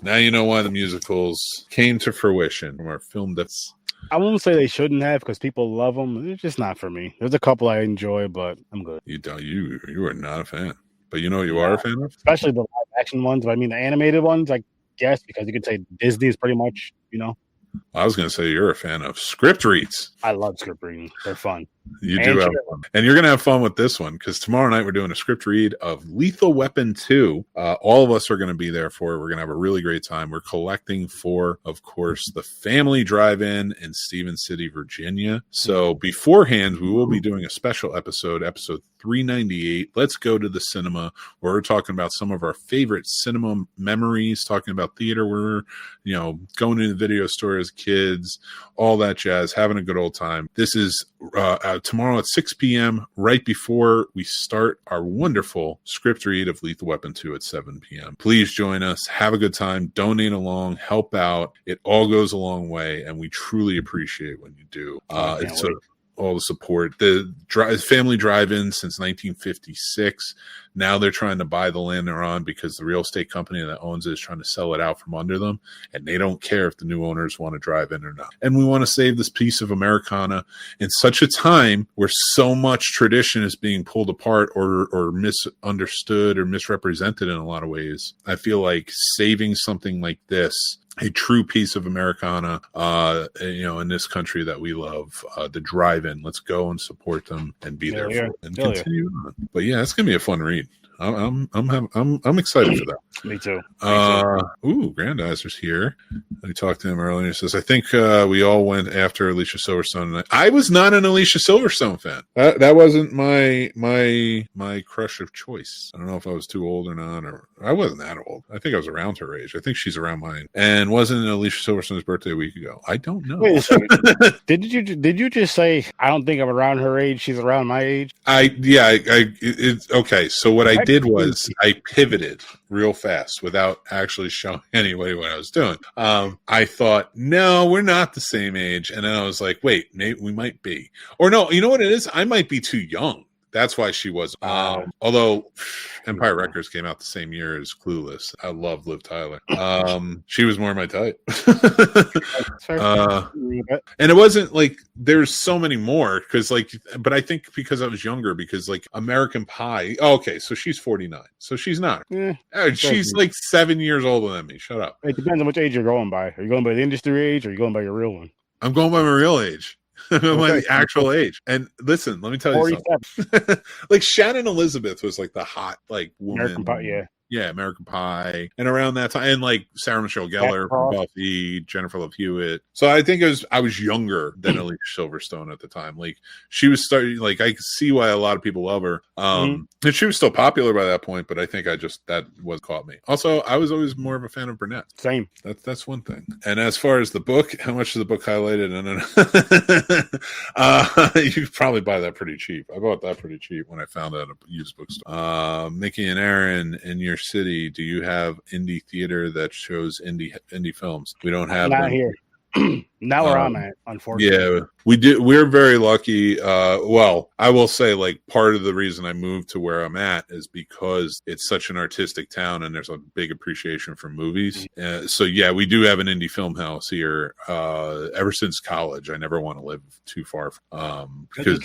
now you know why the musicals came to fruition from our film that's. I won't say they shouldn't have because people love them. It's just not for me. There's a couple I enjoy, but I'm good. You are not a fan, but you know what you are a fan of? Especially the live action ones. But I mean, the animated ones, I guess, because you could say Disney is pretty much, I was going to say you're a fan of script reads. I love script reading. They're fun. You do have fun. And you're going to have fun with this one because tomorrow night we're doing a script read of Lethal Weapon 2. All of us are going to be there for it. We're going to have a really great time. We're collecting for, of course, the Family Drive-In in Stevens City, Virginia. So beforehand, we will be doing a special episode 398. Let's go to the cinema, where we're talking about some of our favorite cinema memories, talking about theater. We're, going to the video store as kids, all that jazz, having a good old time. This is tomorrow at 6 p.m., right before we start our wonderful script read of Lethal Weapon 2 at 7 p.m. Please join us. Have a good time. Donate along. Help out. It all goes a long way, and we truly appreciate when you do. It's all the support. The Family Drive-In since 1956. Now they're trying to buy the land they're on because the real estate company that owns it is trying to sell it out from under them, and they don't care if the new owners want to drive in or not. And we want to save this piece of Americana in such a time where so much tradition is being pulled apart or misunderstood or misrepresented in a lot of ways. I feel like saving something like this, a true piece of Americana, in this country that we love, the drive-in. Let's go and support them and be there for it and continue on. But yeah, it's gonna be a fun read. I'm excited for that. Me too. Grandizer's here. I talked to him earlier. He says, I think we all went after Alicia Silverstone. I was not an Alicia Silverstone fan. That wasn't my crush of choice. I don't know if I was too old or not, or I wasn't that old. I think I was around her age. I think she's around mine. And wasn't Alicia Silverstone's birthday a week ago? I don't know. Wait a second. Did you just say, I don't think I'm around her age, she's around my age? Okay. So what I did was I pivoted, real fast without actually showing anybody what I was doing. I thought, no, we're not the same age. And then I was like, wait, maybe we might be. Or no, you know what it is? I might be too young. That's why she was. Although Empire Records came out the same year as Clueless. I love Liv Tyler. She was more my type. And it wasn't like there's so many more because but I think because I was younger, because like American Pie. Oh, okay, so she's 49, so she's not. She's like 7 years older than me. Shut up. It depends on which age you're going by. Are you going by the industry age, or are you going by your real one? I'm going by my real age. My actual age. And listen, let me tell you something. Like Shannon Elizabeth was like the hot like woman. American Pie, yeah, American Pie, and around that time, and like Sarah Michelle Gellar from Buffy, Jennifer Love Hewitt. So I think I was younger than Alicia Silverstone at the time. Like she was starting, like I could see why a lot of people love her. And she was still popular by that point, but I think that was caught me. Also, I was always more of a fan of brunettes. Same. That's one thing. And as far as the book, how much is the book highlighted? You could probably buy that pretty cheap. I bought that pretty cheap when I found it at a used bookstore. Mickey and Aaron, in your city, do you have indie theater that shows indie films? We don't have not them here. Not where I'm at, unfortunately. Yeah, we do. We're very lucky. Well, I will say, like, part of the reason I moved to where I'm at is because it's such an artistic town and there's a big appreciation for movies. So yeah, we do have an indie film house here. Ever since college, I never want to live too far because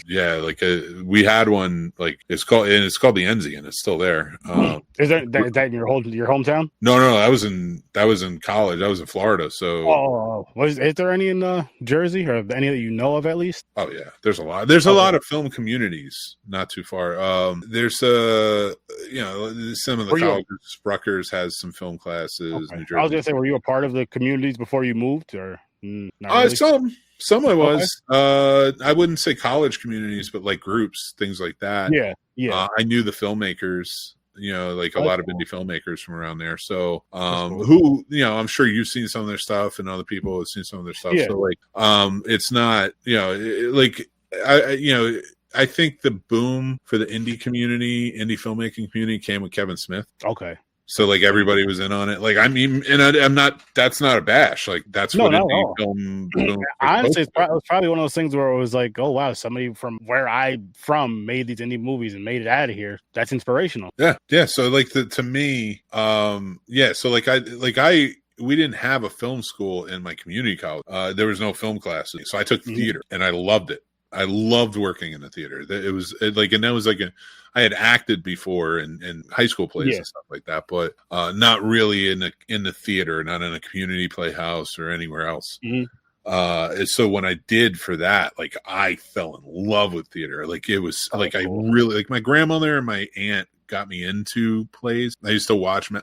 we had one. Like it's called the Enzy, and it's still there. Is that in your hometown? No, that was in college. I was in Florida. So is there any in Jersey, or any that you know of at least? Oh yeah, there's a lot. There's a lot of film communities not too far. There's some of the colleges. Rutgers has some film classes. Okay. New Jersey. I was gonna say, were you a part of the communities before you moved, or not really? Some I was. Okay. I wouldn't say college communities, but like groups, things like that. Yeah. I knew the filmmakers. Like a lot of indie filmmakers from around there. So, who, I'm sure you've seen some of their stuff and other people have seen some of their stuff. Yeah. So like, it's not, I think the boom for the indie filmmaking community came with Kevin Smith. Okay. So like everybody was in on it. Like, I mean, and I'm not, that's not a bash. Like that's what indie film. Honestly, it was probably one of those things where it was like, oh wow, somebody from where I'm from made these indie movies and made it out of here. That's inspirational. Yeah. So like to me, so we didn't have a film school in my community college. There was no film classes. So I took theater and I loved it. I loved working in the theater. I had acted before in high school plays and stuff like that, but not really in the theater, not in a community playhouse or anywhere else. So when I did for that, like I fell in love with theater. Like it was I really like my grandmother and my aunt got me into plays. I used to watch it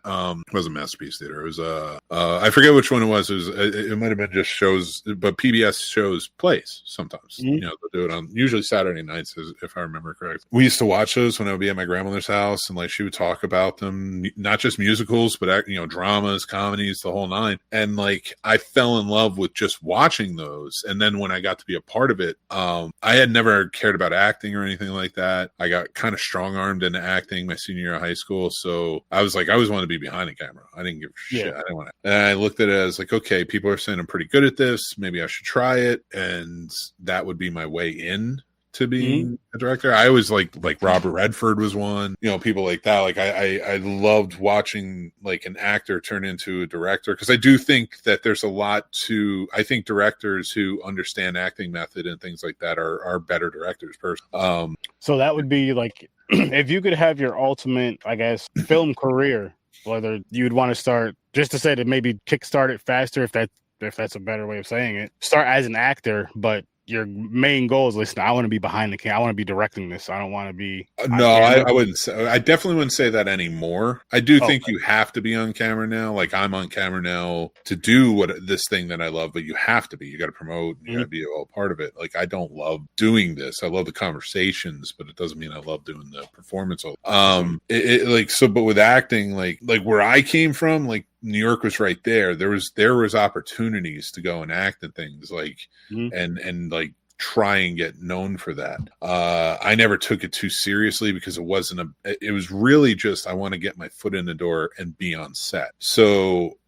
wasn't Masterpiece Theater. It was I forget which one it was. It might have been just shows, but PBS shows plays sometimes. They'll do it on usually Saturday nights, if I remember correctly. We used to watch those when I would be at my grandmother's house, and like she would talk about them, not just musicals, but dramas, comedies, the whole nine. And like I fell in love with just watching those. And then when I got to be a part of it, I had never cared about acting or anything like that. I got kind of strong armed into acting my senior year of high school. So I was like, I always wanted to be behind the camera. I didn't give a shit. I didn't want to. And I looked at it as like, okay, people are saying I'm pretty good at this. Maybe I should try it. And that would be my way in to being a director. I always like Robert Redford was one, people like that. Like I loved watching like an actor turn into a director, because I do think that there's a lot to, I think directors who understand acting method and things like that are better directors personally. So that would be like, if you could have your ultimate, I guess, film career, whether you'd want to start, just to say to maybe kickstart it faster, if that's a better way of saying it, start as an actor, but your main goal is, listen, I want to be behind the camera. I want to be directing this. I don't want to be. I wouldn't say. I definitely wouldn't say that anymore. I do think you have to be on camera now. Like I'm on camera now to do this thing that I love, but you have to be. You got to promote. You got to be a part of it. Like I don't love doing this. I love the conversations, but it doesn't mean I love doing the performance. But with acting, like where I came from, like New York was right there. There was opportunities to go and act and things like, and like try and get known for that. I never took it too seriously because it was really just, I want to get my foot in the door and be on set. So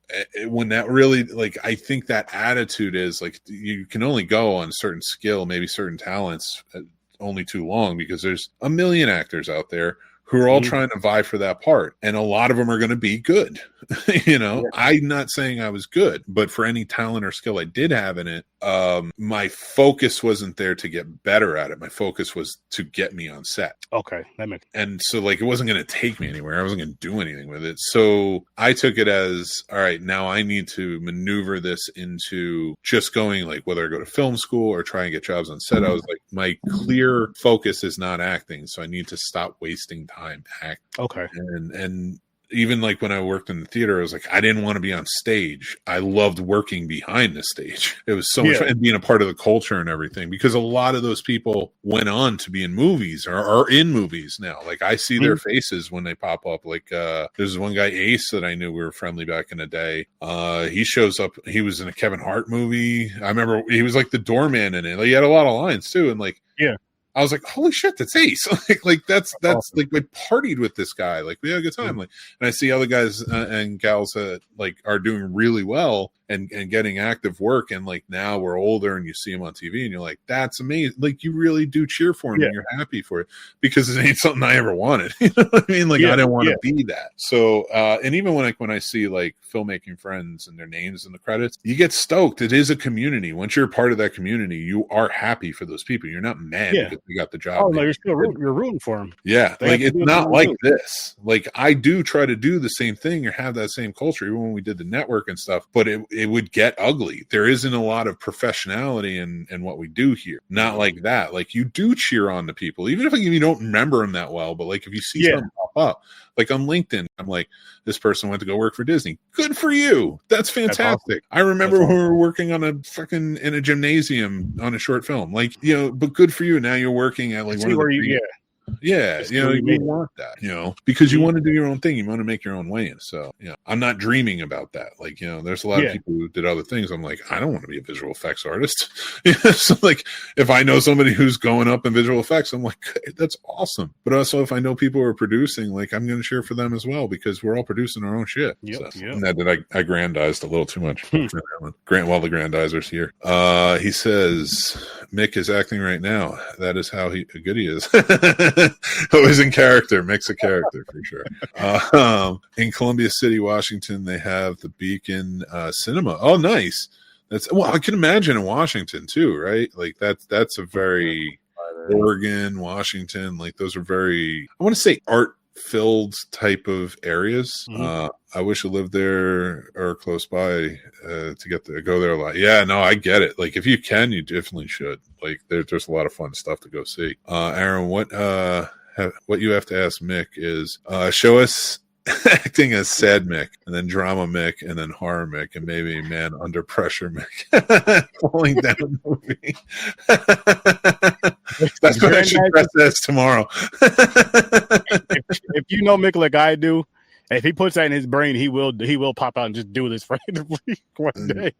when that really, like, I think that attitude is like, you can only go on certain skill, maybe certain talents, only too long, because there's a million actors out there who are all trying to vie for that part. And a lot of them are going to be good. I'm not saying I was good, but for any talent or skill I did have in it, my focus wasn't there to get better at it. My focus was to get me on set. Okay. And so, like, it wasn't going to take me anywhere. I wasn't going to do anything with it. So I took it as, all right, now I need to maneuver this into just going, like, whether I go to film school or try and get jobs on set. I was like, my clear focus is not acting. So I need to stop wasting time acting. Okay. And even like when I worked in the theater, I was like, I didn't want to be on stage. I loved working behind the stage. It was so much fun, and being a part of the culture and everything, because a lot of those people went on to be in movies or are in movies now. Like, I see their faces when they pop up. Like, there's one guy, Ace, that I knew, we were friendly back in the day. He shows up. He was in a Kevin Hart movie. I remember he was like the doorman in it. Like, he had a lot of lines too. And like, I was like, holy shit, that's Ace. like that's awesome. Like, we partied with this guy. Like, we had a good time. Like, and I see other guys and gals that like are doing really well and getting active work. And like, now we're older and you see them on TV and you're like, that's amazing. Like, you really do cheer for them and you're happy for it, because it ain't something I ever wanted. You know what I mean? Like, I didn't want to be that. So, and even when I see like filmmaking friends and their names in the credits, you get stoked. It is a community. Once you're a part of that community, you are happy for those people. You're not mad because you got the job. Oh no, you're rooting for them. Yeah, like, it's not like this. Like, I do try to do the same thing or have that same culture, even when we did the network and stuff, but it would get ugly. There isn't a lot of professionality in what we do here. Not like that. Like, you do cheer on the people, even if you don't remember them that well, but like, if you see something pop up, like on LinkedIn, I'm like, this person went to go work for Disney. Good for you. That's fantastic. That's awesome. I remember when we were working on in a gymnasium on a short film. Like, but good for you. Now you're working at like one of the you want that, because you want to do your own thing. You want to make your own way in. So, I'm not dreaming about that. Like, there's a lot of people who did other things. I'm like, I don't want to be a visual effects artist. So like, if I know somebody who's going up in visual effects, I'm like, that's awesome. But also, if I know people who are producing, like, I'm going to cheer for them as well, because we're all producing our own shit. And that I aggrandized a little too much. While the grandizer's here. He says, Mick is acting right now. That is how good he is. Always in character. Mick's a character for sure. In Columbia City, Washington, they have the Beacon Cinema. Oh, nice. I can imagine in Washington too, right? Like, that's a very Oregon, Washington. Like, those are very, I want to say, art-filled type of areas. I wish I lived there or close by to go there a lot. Yeah, no, I get it. Like, if you can, you definitely should. Like, there's a lot of fun stuff to go see. Aaron, what you have to ask Mick is show us acting as sad Mick, and then drama Mick, and then horror Mick, and maybe man under pressure Mick falling down the movie. That's what I should press as tomorrow. if you know Mick like I do, if he puts that in his brain, he will pop out and just do this for one day.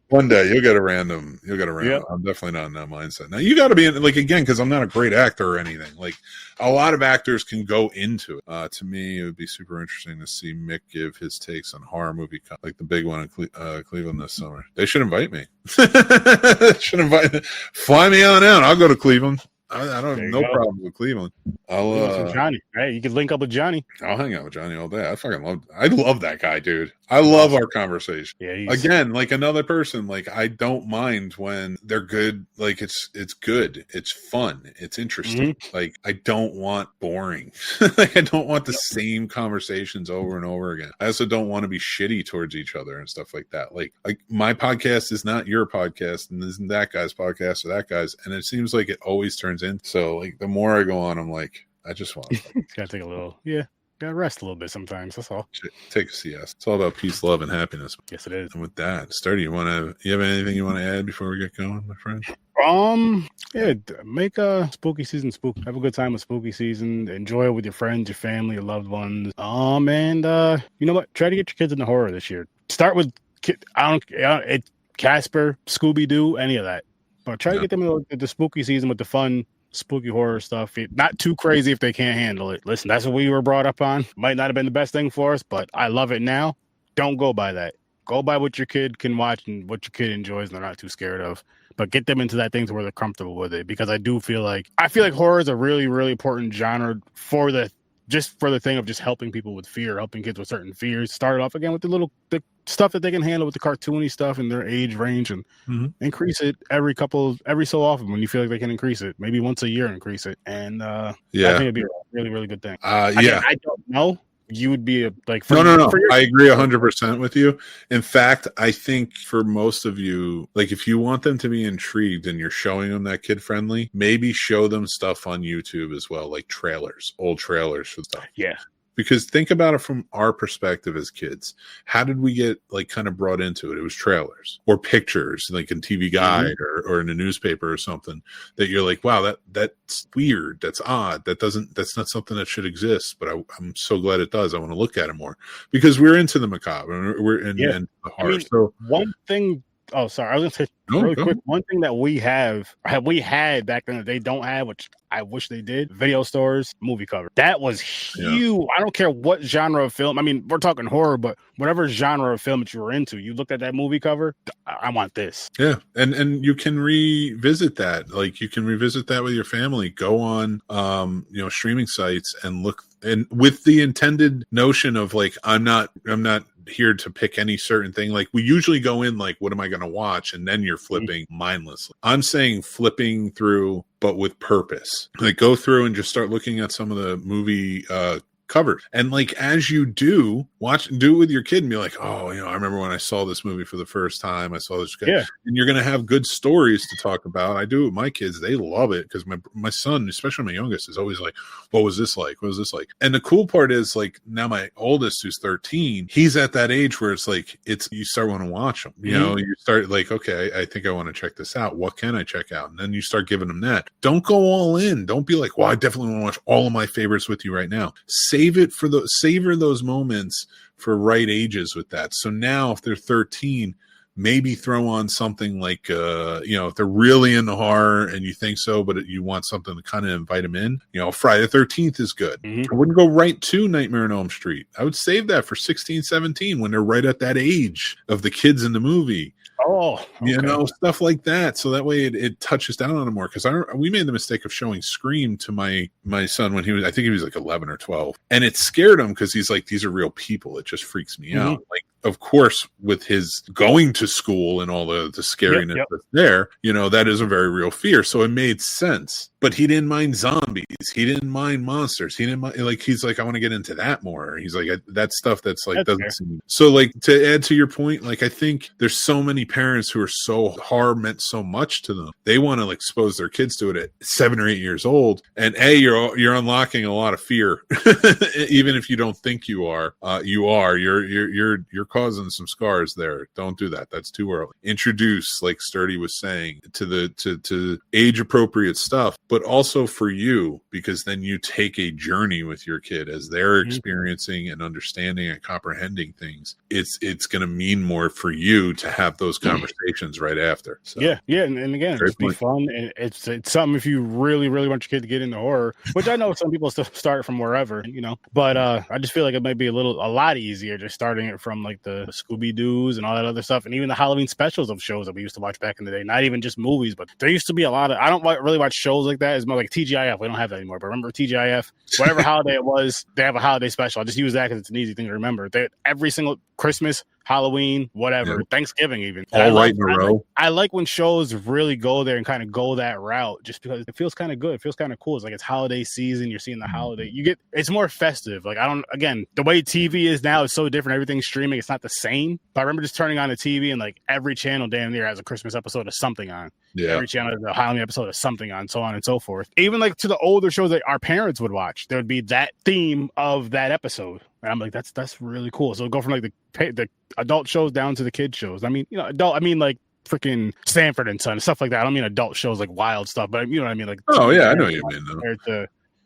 One day you'll get a random. Yep. I'm definitely not in that mindset. Now, you got to be in, like, again, because I'm not a great actor or anything. Like, a lot of actors can go into it. To me, it would be super interesting to see Mick give his takes on horror movie, like the big one in Cleveland this summer. They should invite me. Fly me on out. I'll go to Cleveland. I don't have no problem with Cleveland. Johnny. Hey, you can link up with Johnny. I'll hang out with Johnny all day. I love that guy, dude. I love our conversation. Yeah, again, like another person, like, I don't mind when they're good. Like, it's good. It's fun. It's interesting. Like, I don't want boring. Like, I don't want the same conversations over and over again. I also don't want to be shitty towards each other and stuff like that. Like my podcast is not your podcast, and isn't that guy's podcast or that guy's. And it seems like it always turns in. So, like, the more I go on, I'm like, I just want to gotta take a little, gotta rest a little bit sometimes. That's all. Take a CS. It's all about peace, love, and happiness. Yes, it is. And with that, Sturdy, you have anything you want to add before we get going, my friend? Make a spooky season spooky. Have a good time with spooky season. Enjoy it with your friends, your family, your loved ones. And you know what? Try to get your kids into horror this year. Start with Casper, Scooby Doo, any of that. But try to get them in the spooky season with the fun spooky horror stuff. Not too crazy if they can't handle it. Listen, that's what we were brought up on. Might not have been the best thing for us, but I love it now. Don't go by that. Go by what your kid can watch and what your kid enjoys and they're not too scared of. But get them into that thing to where they're comfortable with it. Because I feel like horror is a really, really important genre for the thing of just helping people with fear, helping kids with certain fears. Start off again with the stuff that they can handle with the cartoony stuff in their age range, and increase it every so often when you feel like they can increase it. Maybe once a year increase it. And I think it'd be a really, really good thing. Again, I don't know. You would be no. I agree 100% with you. In fact, I think for most of you, like if you want them to be intrigued and you're showing them that kid friendly, maybe show them stuff on YouTube as well, like old trailers for stuff. Yeah. Because think about it from our perspective as kids. How did we get kind of brought into it? It was trailers or pictures, like in TV Guide or in a newspaper or something that you're like, wow, that's weird. That's odd. That's not something that should exist. But I'm so glad it does. I want to look at it more because we're into the macabre and we're in the horror. So one thing. Oh, sorry. I was going to say really quick. One thing that we had back then that they don't have, which I wish they did, video stores, movie cover. That was huge. I don't care what genre of film. I mean, we're talking horror, but whatever genre of film that you were into, you looked at that movie cover, I want this. Yeah. And you can revisit that. Like you can revisit that with your family. Go on, streaming sites and look, and with the intended notion of like, I'm not here to pick any certain thing. Like we usually go in like, what am I going to watch? And then you're flipping mindlessly. I'm saying flipping through, but with purpose. Like go through and just start looking at some of the movie covers. And like as you do it with your kid and be like, oh, I remember when I saw this movie for the first time. I saw this guy. Yeah. And you're going to have good stories to talk about. I do with my kids. They love it because my son, especially my youngest, is always like, what was this like? What was this like? And the cool part is like now my oldest, who's 13, he's at that age where it's like, you start wanting to watch them. You start like, okay, I think I want to check this out. What can I check out? And then you start giving them that. Don't go all in. Don't be like, well, I definitely want to watch all of my favorites with you right now. Savor those moments for right ages with that. So now if they're 13, maybe throw on something like, if they're really into horror and you think so, but you want something to kind of invite them in, Friday the 13th is good. I wouldn't go right to Nightmare on Elm Street. I would save that for 16, 17 when they're right at that age of the kids in the movie. Oh, okay. Stuff like that. So that way it touches down on them more. Because we made the mistake of showing Scream to my son when I think he was like 11 or 12. And it scared him because he's like, these are real people. It just freaks me out. Like, of course, with his going to school and all the scariness that's there, that is a very real fear. So it made sense. But he didn't mind zombies. He didn't mind monsters. He didn't mind, he's like, I want to get into that more. He's like, that stuff that's like, doesn't seem. So, like, to add to your point, like, I think there's so many parents who are so horror meant so much to them. They want to expose their kids to it at 7 or 8 years old. And you're unlocking a lot of fear, even if you don't think you are. You're causing some scars there. Don't do that. That's too early. Introduce, like Sturdy was saying, to age appropriate stuff. But also for you, because then you take a journey with your kid as they're experiencing and understanding and comprehending things. It's going to mean more for you to have those conversations right after. So, and again, it's be fun, and it's something if you really, really want your kid to get into horror, which I know some people still start from wherever, But I just feel like it might be a lot easier just starting it from like the Scooby Doo's and all that other stuff, and even the Halloween specials of shows that we used to watch back in the day. Not even just movies, but there used to be a lot of. I don't really watch shows like that. It's more like TGIF. We don't have that anymore. But remember TGIF? Whatever holiday it was, they have a holiday special. I just use that because it's an easy thing to remember. Every single Christmas, Halloween, whatever, Thanksgiving even. All right in a row. I like when shows really go there and kind of go that route just because it feels kind of good. It feels kind of cool. It's like it's holiday season. You're seeing the holiday. It's more festive. Like the way TV is now is so different. Everything's streaming. It's not the same. But I remember just turning on the TV and like every channel damn near has a Christmas episode of something on. Yeah. Every channel has a Halloween episode of something on, so on and so forth. Even like to the older shows that our parents would watch, there would be that theme of that episode. And I'm like, that's really cool. So go from like the adult shows down to the kid shows. I mean, like freaking Sanford and Son, stuff like that. I don't mean adult shows like wild stuff, but you know what I mean? Like, I know what you mean though.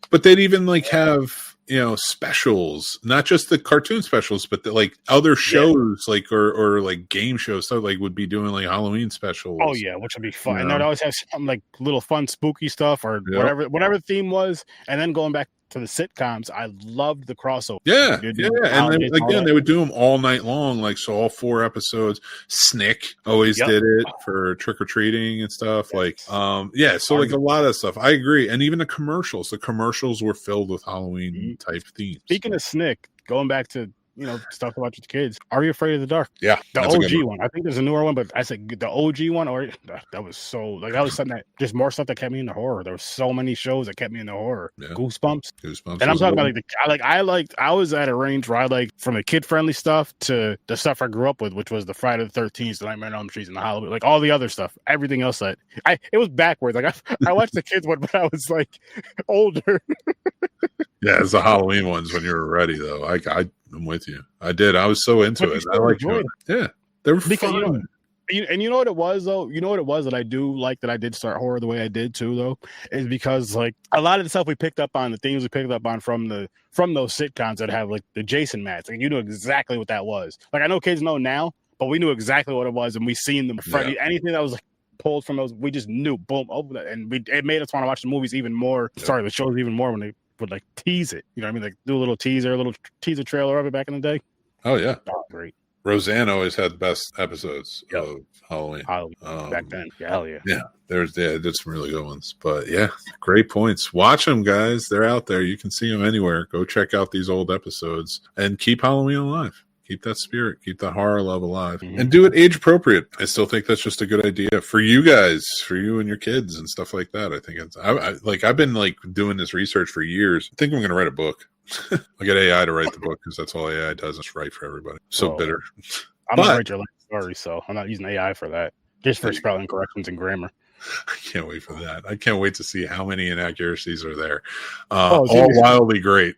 But they'd even like have, specials, not just the cartoon specials, but the like other shows, like or like game shows, so like would be doing like Halloween specials. Oh yeah, which would be fun. And they'd always have some like little fun spooky stuff or whatever the theme was. And then going back to the sitcoms, I loved the crossover. Yeah. And then, again, they would do them all night long, like so all 4 episodes. Snick always did it for trick or treating and stuff. So like a lot of stuff. I agree. And even the commercials were filled with Halloween type themes. Speaking of Snick, going back to stuff about your kids. Are You Afraid of the Dark? Yeah, the OG one. I think there's a newer one, but I said the OG one. Or that was so like that was something that just more stuff that kept me in the horror. There were so many shows that kept me in the horror. Yeah. Goosebumps. And I'm talking about I was at a range where I like from the kid friendly stuff to the stuff I grew up with, which was the Friday the 13th, the Nightmare on Elm Street, and the Halloween, like all the other stuff. Everything else that it was backwards. Like I watched the kids one, but I was like older. Yeah, it's the Halloween ones when you were ready, though. I'm with you. I did. I was so into it. I liked it. Yeah, they were fun. And you know what it was, though? You know what it was that I do like that I did start horror the way I did, too, though? Is because, like, a lot of the stuff we picked up on, the things we picked up on from those sitcoms that have, like, the Jason mats. Like, you knew exactly what that was. Like, I know kids know now, but we knew exactly what it was, and we seen them. Yeah. Anything that was, like, pulled from those, we just knew. Boom. Open it. And it made us want to watch the movies even more. Yeah. Sorry, the shows even more when they would like tease it, you know what I mean? Like do a little teaser trailer of it back in the day. Oh yeah, great. Roseanne always had the best episodes of Halloween back then. Yeah, hell yeah. Yeah, did some really good ones. But yeah, great points. Watch them, guys. They're out there. You can see them anywhere. Go check out these old episodes and keep Halloween alive. Keep that spirit, keep that horror love alive, and do it age appropriate. I still think that's just a good idea for you guys, for you and your kids and stuff like that. I think I've been like doing this research for years. I think I'm going to write a book. I'll get AI to write the book because that's all AI does is write for everybody. So bitter. I'm going to write your life story, so I'm not using AI for that. Just for spelling corrections and grammar. I can't wait for that. I can't wait to see how many inaccuracies are there. All wildly great.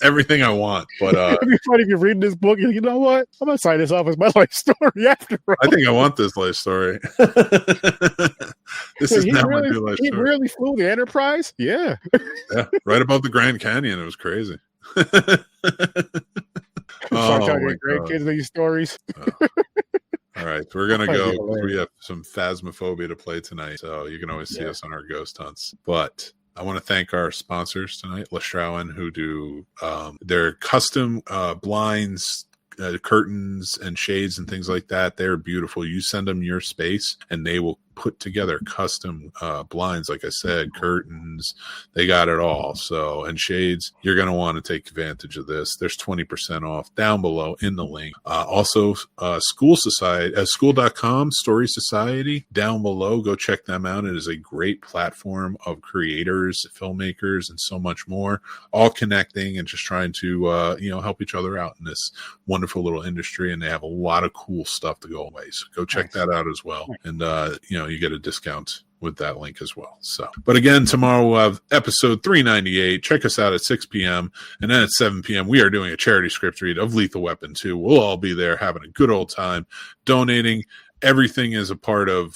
Everything I want. But it'd be funny if you're reading this book. You know what? I'm gonna sign this off as my life story after all. I think I want this life story. This is now my new life story. He really flew the Enterprise? Yeah. Yeah. Right above the Grand Canyon. It was crazy. Start telling your grandkids these stories. All right, we're going to go. We have some Phasmophobia to play tonight, so you can always see us on our ghost hunts. But I want to thank our sponsors tonight, Lestrauen, who do their custom blinds, curtains, and shades and things like that. They're beautiful. You send them your space, and they will put together custom blinds, like I said, curtains. They got it all. So, and shades, you're going to want to take advantage of this. There's 20% off down below in the link. Also, School Society, school.com, Story Society, down below. Go check them out. It is a great platform of creators, filmmakers, and so much more, all connecting and just trying to, help each other out in this wonderful little industry. And they have a lot of cool stuff to go away. So go check that out as well. And, you get a discount with that link as well. So, but again, tomorrow we'll have episode 398. Check us out at 6 p.m. And then at 7 p.m., we are doing a charity script read of Lethal Weapon 2. We'll all be there having a good old time, donating. Everything is a part of,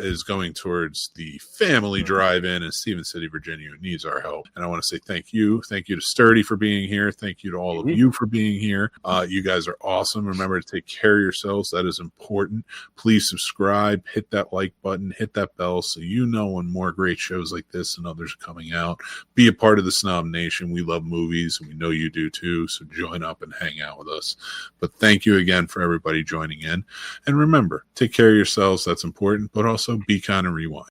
is going towards the family drive-in in Stevens City, Virginia, who needs our help. And I want to say thank you. Thank you to Sturdy for being here. Thank you to all of you for being here. You guys are awesome. Remember to take care of yourselves. That is important. Please subscribe, hit that like button, hit that bell so you know when more great shows like this and others are coming out. Be a part of the Snob Nation. We love movies, and we know you do too. So join up and hang out with us. But thank you again for everybody joining in. And remember, take care of yourselves. That's important, but also be kind and rewind.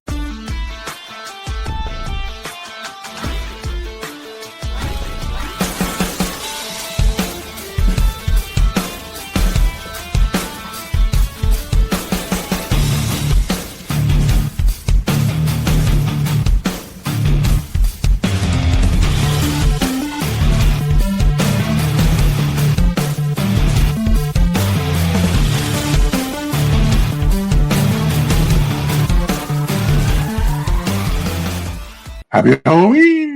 Happy Halloween!